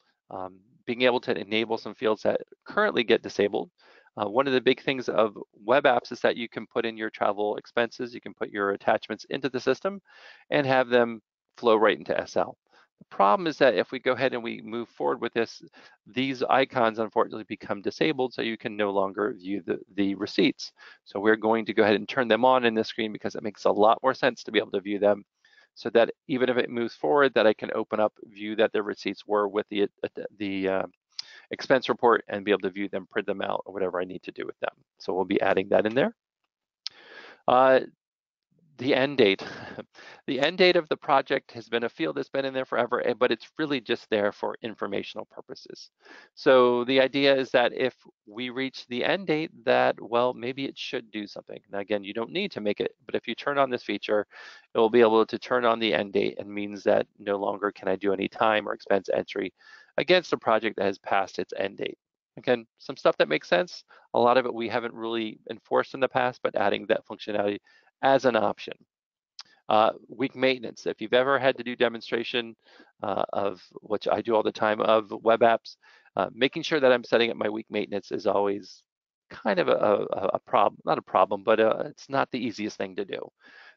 being able to enable some fields that currently get disabled. One of the big things of web apps is that you can put in your travel expenses, you can put your attachments into the system and have them flow right into SL. The problem is that if we go ahead and we move forward with this, these icons unfortunately become disabled, so you can no longer view the receipts. So we're going to go ahead and turn them on in the screen, because it makes a lot more sense to be able to view them, so that even if it moves forward, that I can open up, view that the receipts were with the expense report and be able to view them, print them out, or whatever I need to do with them. So we'll be adding that in there. The end date. The end date of the project has been a field that's been in there forever, but it's really just there for informational purposes. So the idea is that if we reach the end date, that, well, maybe it should do something. Now, again, you don't need to make it, but if you turn on this feature, it will be able to turn on the end date, and means that no longer can I do any time or expense entry against a project that has passed its end date. Again, some stuff that makes sense. A lot of it we haven't really enforced in the past, but adding that functionality as an option. Week maintenance. If you've ever had to do demonstration of, which I do all the time, of web apps, making sure that I'm setting up my week maintenance is always kind of a problem, not a problem, but it's not the easiest thing to do.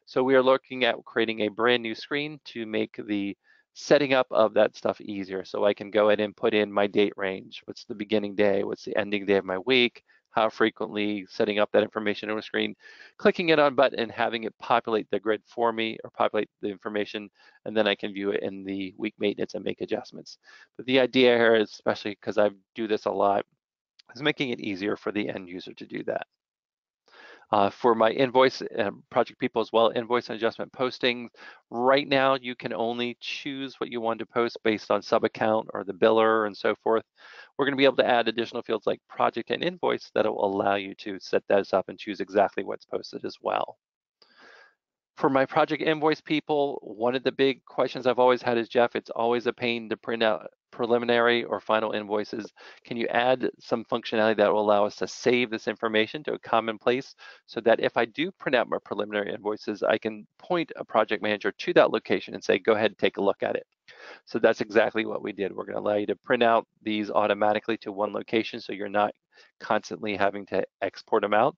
So we are looking at creating a brand new screen to make the setting up of that stuff easier. So I can go ahead and put in my date range. What's the beginning day? What's the ending day of my week? how frequently, setting up that information on a screen, clicking it on a button and having it populate the grid for me or populate the information, and then I can view it in the week maintenance and make adjustments. But the idea here is, especially because I do this a lot, is making it easier for the end user to do that. For my invoice project people as well, invoice and adjustment postings, right now you can only choose what you want to post based on sub account or the biller and so forth. We're going to be able to add additional fields like project and invoice that will allow you to set those up and choose exactly what's posted as well. For my project invoice people, one of the big questions I've always had is, Jeff, it's always a pain to print out preliminary or final invoices. Can you add some functionality that will allow us to save this information to a common place so that if I do print out my preliminary invoices, I can point a project manager to that location and say, go ahead and take a look at it. So that's exactly what we did. We're going to allow you to print out these automatically to one location so you're not constantly having to export them out.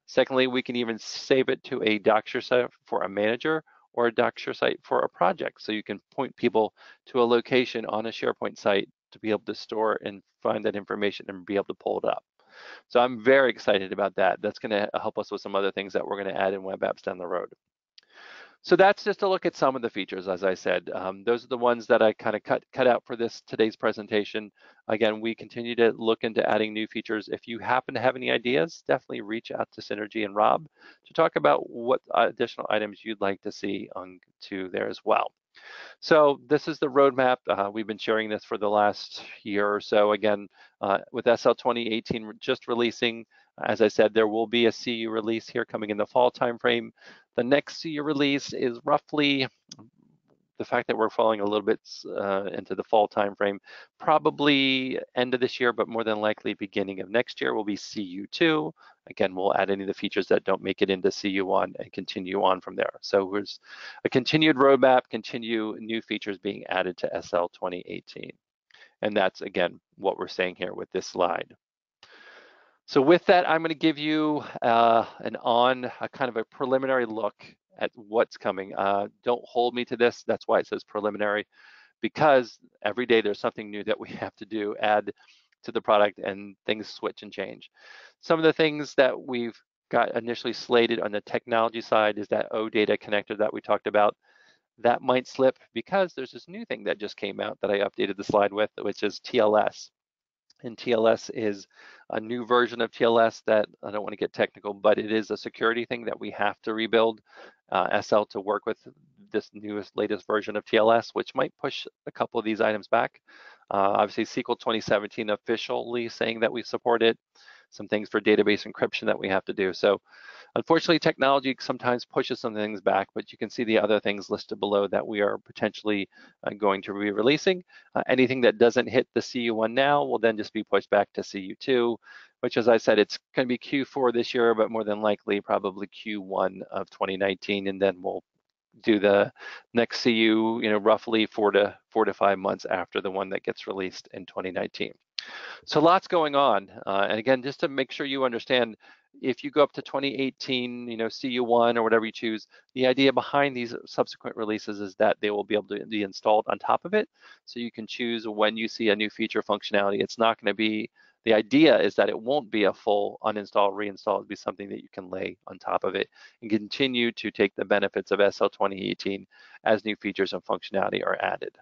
Secondly, we can even save it to a Docker site for a manager or a Docker site for a project. So you can point people to a location on a SharePoint site to be able to store and find that information and be able to pull it up. So I'm very excited about that. That's going to help us with some other things that we're going to add in web apps down the road. So that's just a look at some of the features, as I said. Those are the ones that I kind of cut out for today's presentation. Again, we continue to look into adding new features. If you happen to have any ideas, definitely reach out to Synergy and Rob to talk about what additional items you'd like to see on to there as well. So this is the roadmap. We've been sharing this for the last year or so. Again, with SL 2018 just releasing, as I said, there will be a CU release here coming in the fall timeframe. The next CU release is roughly, the fact that we're falling a little bit into the fall timeframe, probably end of this year, but more than likely beginning of next year will be CU2. Again, we'll add any of the features that don't make it into CU1 and continue on from there. So there's a continued roadmap, continue new features being added to SL 2018. And that's, again, what we're saying here with this slide. So with that, I'm going to give you a kind of a preliminary look at what's coming. Don't hold me to this. That's why it says preliminary, because every day there's something new that we have to do, add to the product, and things switch and change. Some of the things that we've got initially slated on the technology side is that OData connector that we talked about. That might slip because there's this new thing that just came out that I updated the slide with, which is TLS. And TLS is a new version of TLS that, I don't want to get technical, but it is a security thing that we have to rebuild SL to work with this latest version of TLS, which might push a couple of these items back. Obviously, SQL 2017 officially saying that we support it. Some things for database encryption that we have to do. So unfortunately, technology sometimes pushes some things back, but you can see the other things listed below that we are potentially going to be releasing. Anything that doesn't hit the CU1 now will then just be pushed back to CU2, which, as I said, it's going to be Q4 this year, but more than likely probably Q1 of 2019, and then we'll do the next CU, roughly 4 to 5 months after the one that gets released in 2019. So lots going on. And again, just to make sure you understand, if you go up to 2018, CU1 or whatever you choose, the idea behind these subsequent releases is that they will be able to be installed on top of it. So you can choose when you see a new feature functionality. It's not going to be, the idea is that it won't be a full uninstall, reinstall. It'll be something that you can lay on top of it and continue to take the benefits of SL 2018 as new features and functionality are added.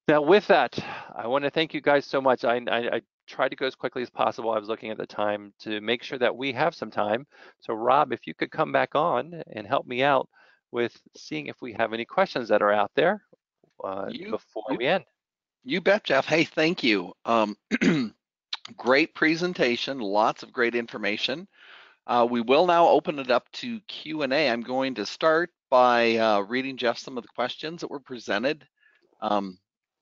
Now, with that, I want to thank you guys so much. I tried to go as quickly as possible. I was looking at the time to make sure that we have some time. So Rob, if you could come back on and help me out with seeing if we have any questions that are out there before we end. You bet, Jeff. Hey, thank you. Great presentation, lots of great information. We will now open it up to Q&A. I'm going to start by reading Jeff some of the questions that were presented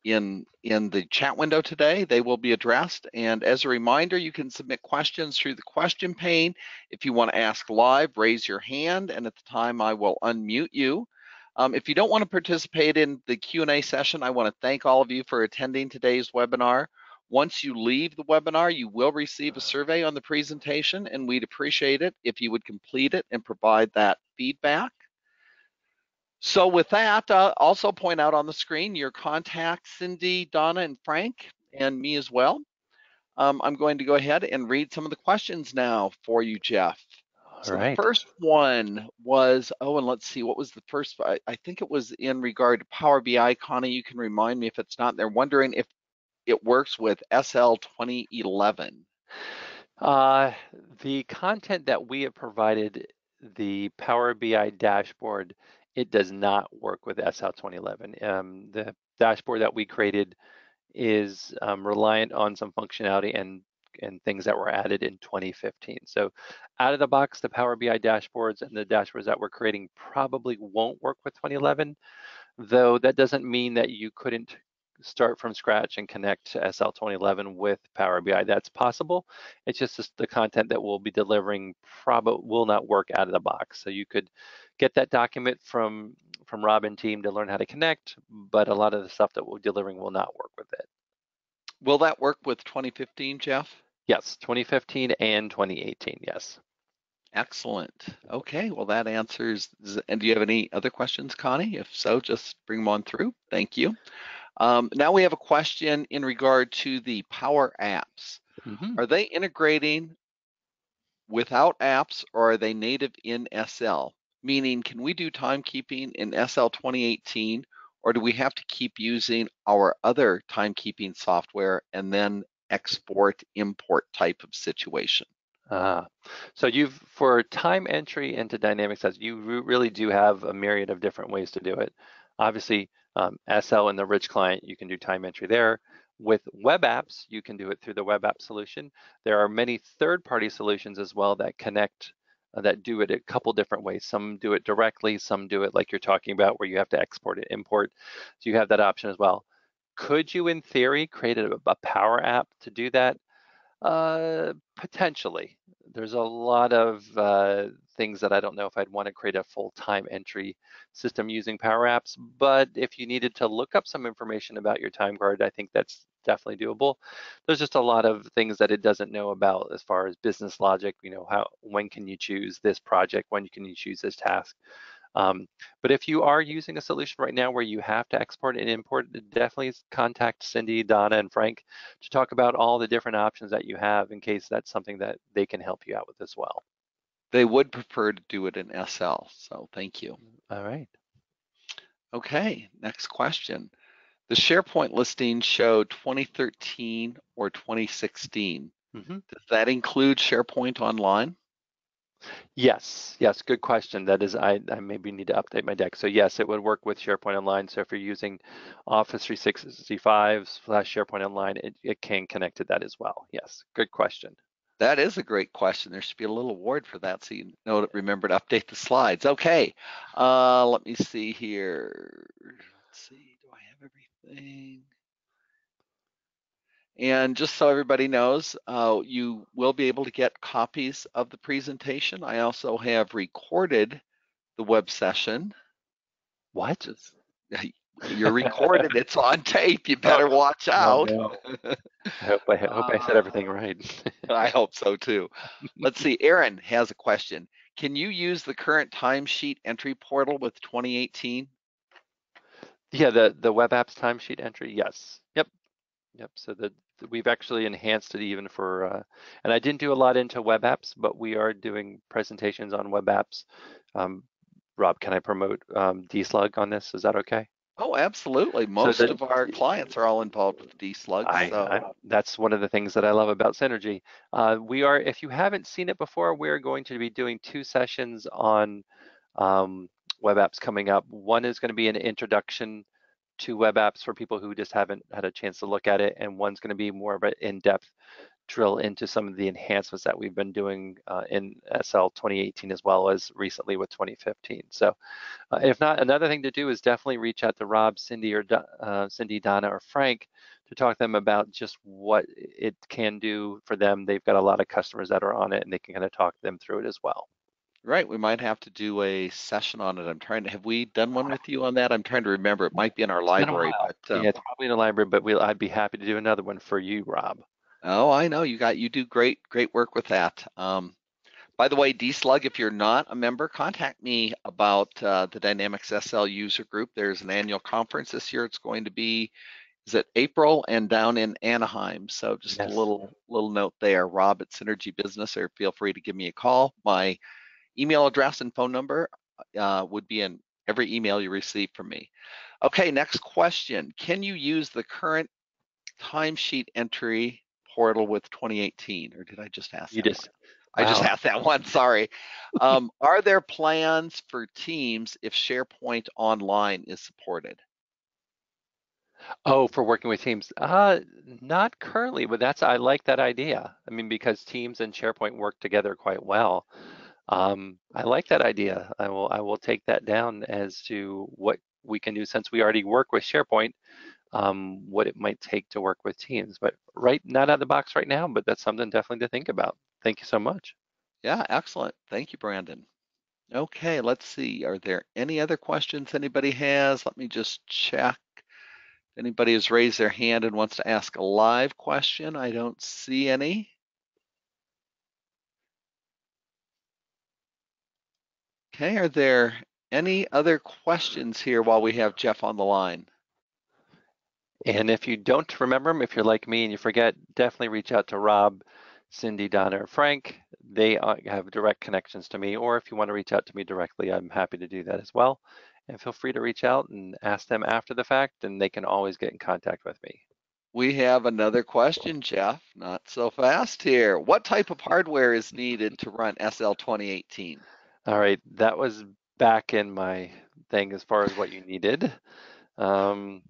in the chat window today. They will be addressed, and as a reminder, you can submit questions through the question pane. If you want to ask live, raise your hand, and at the time I will unmute you. If you don't want to participate in the Q&A session, I want to thank all of you for attending today's webinar. Once you leave the webinar, you will receive a survey on the presentation, and we'd appreciate it if you would complete it and provide that feedback. So with that, also point out on the screen your contacts, Cindy, Donna, and Frank, and me as well. I'm going to go ahead and read some of the questions now for you, Jeff. All So the right. first one was, oh, and let's see, what was the first? I think it was in regard to Power BI. Connie, you can remind me if it's not. They're wondering if it works with SL 2011. Uh, the content that we have provided, the Power BI dashboard, it does not work with SL 2011. The dashboard that we created is reliant on some functionality and things that were added in 2015. So out of the box, the Power BI dashboards and the dashboards that we're creating probably won't work with 2011, though that doesn't mean that you couldn't start from scratch and connect to SL 2011 with Power BI. That's possible. It's just the content that we'll be delivering probably will not work out of the box. So you could get that document from Rob and team to learn how to connect, but a lot of the stuff that we're delivering will not work with it. Will that work with 2015, Jeff? Yes, 2015 and 2018, yes. Excellent. Okay, well, that answers. And do you have any other questions, Connie? If so, just bring them on through. Thank you. Now we have a question in regard to the Power Apps. Mm-hmm. Are they integrating without apps or are they native in SL? Meaning, can we do timekeeping in SL 2018 or do we have to keep using our other timekeeping software and then export import type of situation? So for time entry into Dynamics as you really do have a myriad of different ways to do it. Obviously, SL in the rich client, you can do time entry there. With web apps, you can do it through the web app solution. There are many third-party solutions as well that connect, that do it a couple different ways. Some do it directly, some do it like you're talking about where you have to export and import. So you have that option as well. Could you, in theory, create a Power App to do that? Potentially. There's a lot of things that I don't know if I'd want to create a full-time entry system using Power Apps, but if you needed to look up some information about your time card, I think that's definitely doable. There's just a lot of things that it doesn't know about as far as business logic, when can you choose this project, when can you choose this task. Um, but if you are using a solution right now where you have to export and import, definitely contact Cindy, Donna, and Frank to talk about all the different options that you have in case that's something that they can help you out with as well. They would prefer to do it in SL, so thank you. All right. Okay, next question. The SharePoint listing showed 2013 or 2016. Mm-hmm. Does that include SharePoint Online? Yes, good question. That is, I maybe need to update my deck. So yes, it would work with SharePoint Online. So if you're using Office 365 / SharePoint Online, it can connect to that as well. Yes, good question. That is a great question. There should be a little award for that, so you know to remember to update the slides. Okay, let me see here. Let's see, do I have everything? And just so everybody knows, you will be able to get copies of the presentation. I also have recorded the web session. What? Just, you're recorded. It's on tape. You Oh better watch no. Oh out. no. I hope I said everything right. I hope so too. Let's see. Aaron has a question. Can you use the current timesheet entry portal with 2018? Yeah, the web apps timesheet entry. Yes. Yep. So we've actually enhanced it even for, and I didn't do a lot into web apps, but we are doing presentations on web apps. Rob, can I promote DSlug on this? Is that okay? Oh, absolutely. So Most that of our clients are all involved with DSlug, I so that's one of the things that I love about Synergy. If you haven't seen it before, we're going to be doing 2 sessions on web apps coming up. One is going to be an introduction to web apps for people who just haven't had a chance to look at it, and one's going to be more of an in-depth drill into some of the enhancements that we've been doing in SL 2018 as well as recently with 2015. So if not, another thing to do is definitely reach out to Rob, Cindy, or Cindy, Donna, or Frank to talk to them about just what it can do for them. They've got a lot of customers that are on it, and they can kind of talk them through it as well. right, we might have to do a session on it. Have we done one with you on that? I'm trying to remember. It might be in our It's been a library, while. but Yeah, it's probably in the library, but I'd be happy to do another one for you, Rob. oh, I know you do great work with that. By the way, DSlug, if you're not a member, contact me about the Dynamics SL user group. There's an annual conference this year. It's going to be is it April, and down in Anaheim. So just a Yes. little note there, Rob at Synergy Business, or feel free to give me a call. My email address and phone number would be in every email you receive from me. Okay, next question. Can you use the current timesheet entry portal with 2018, or did I just ask You that one? just, I just wow. asked that one, sorry. Are there plans for Teams if SharePoint Online is supported? Oh, for working with Teams? Not currently, but I like that idea. I mean, because Teams and SharePoint work together quite well. I like that idea. I will take that down as to what we can do since we already work with SharePoint, what it might take to work with Teams. But not out of the box right now, but that's something definitely to think about. Thank you so much. Yeah, excellent. Thank you, Brandon. Okay, let's see. Are there any other questions anybody has? Let me just check. If anybody has raised their hand and wants to ask a live question, I don't see any. Okay, are there any other questions here while we have Jeff on the line? And if you don't remember them, if you're like me and you forget, definitely reach out to Rob, Cindy, Donna, or Frank. They have direct connections to me, or if you want to reach out to me directly, I'm happy to do that as well. And feel free to reach out and ask them after the fact, and they can always get in contact with me. We have another question, Jeff. Not so fast here. What type of hardware is needed to run SL 2018? All right, that was back in my thing as far as what you needed. Um,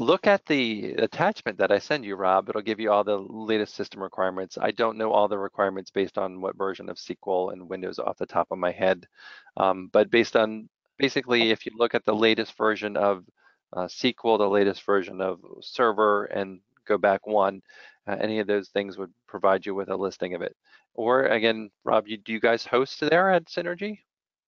Look at the attachment that I send you, Rob. It'll give you all the latest system requirements. I don't know all the requirements based on what version of SQL and Windows off the top of my head, but basically, if you look at the latest version of SQL, the latest version of Server, and go back one, any of those things would provide you with a listing of it. Or again, Rob, do you guys host there at Synergy?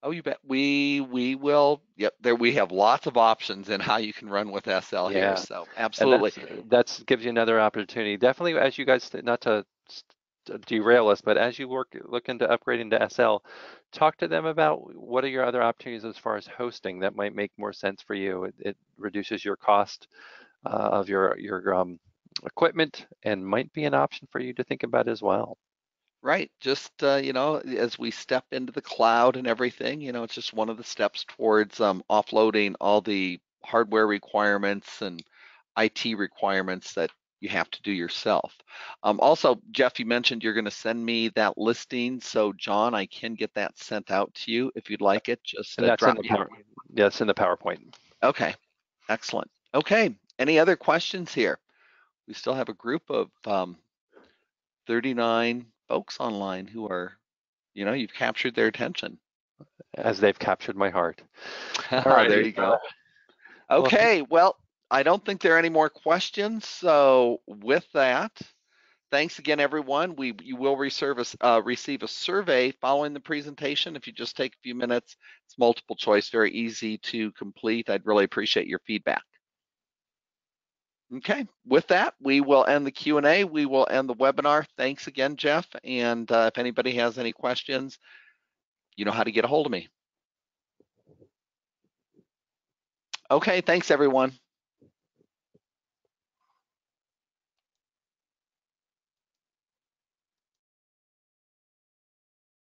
Oh, you bet. We will. Yep, there we have lots of options in how you can run with SL here. Yeah. So And absolutely. that's gives you another opportunity. Definitely, as you guys, not to derail us, but as you look into upgrading to SL, talk to them about what are your other opportunities as far as hosting that might make more sense for you. It reduces your cost of your equipment and might be an option for you to think about as well. Right. Just as we step into the cloud and everything, it's just one of the steps towards offloading all the hardware requirements and IT requirements that you have to do yourself. Also, Jeff, you mentioned you're going to send me that listing. So, John, I can get that sent out to you if you'd like it. Just And that's in drop the me. yeah, it's in the PowerPoint. Okay. Excellent. Okay. Any other questions here? We still have a group of 39 folks online who are, you've captured their attention. As they've captured my heart. All There righty. you go. Well, Okay, well, I don't think there are any more questions. So with that, thanks again, everyone. You will receive a survey following the presentation. If you just take a few minutes, it's multiple choice, very easy to complete. I'd really appreciate your feedback. Okay, with that, we will end the Q&A. We will end the webinar. Thanks again, Jeff. And if anybody has any questions, you know how to get a hold of me. Okay, thanks, everyone.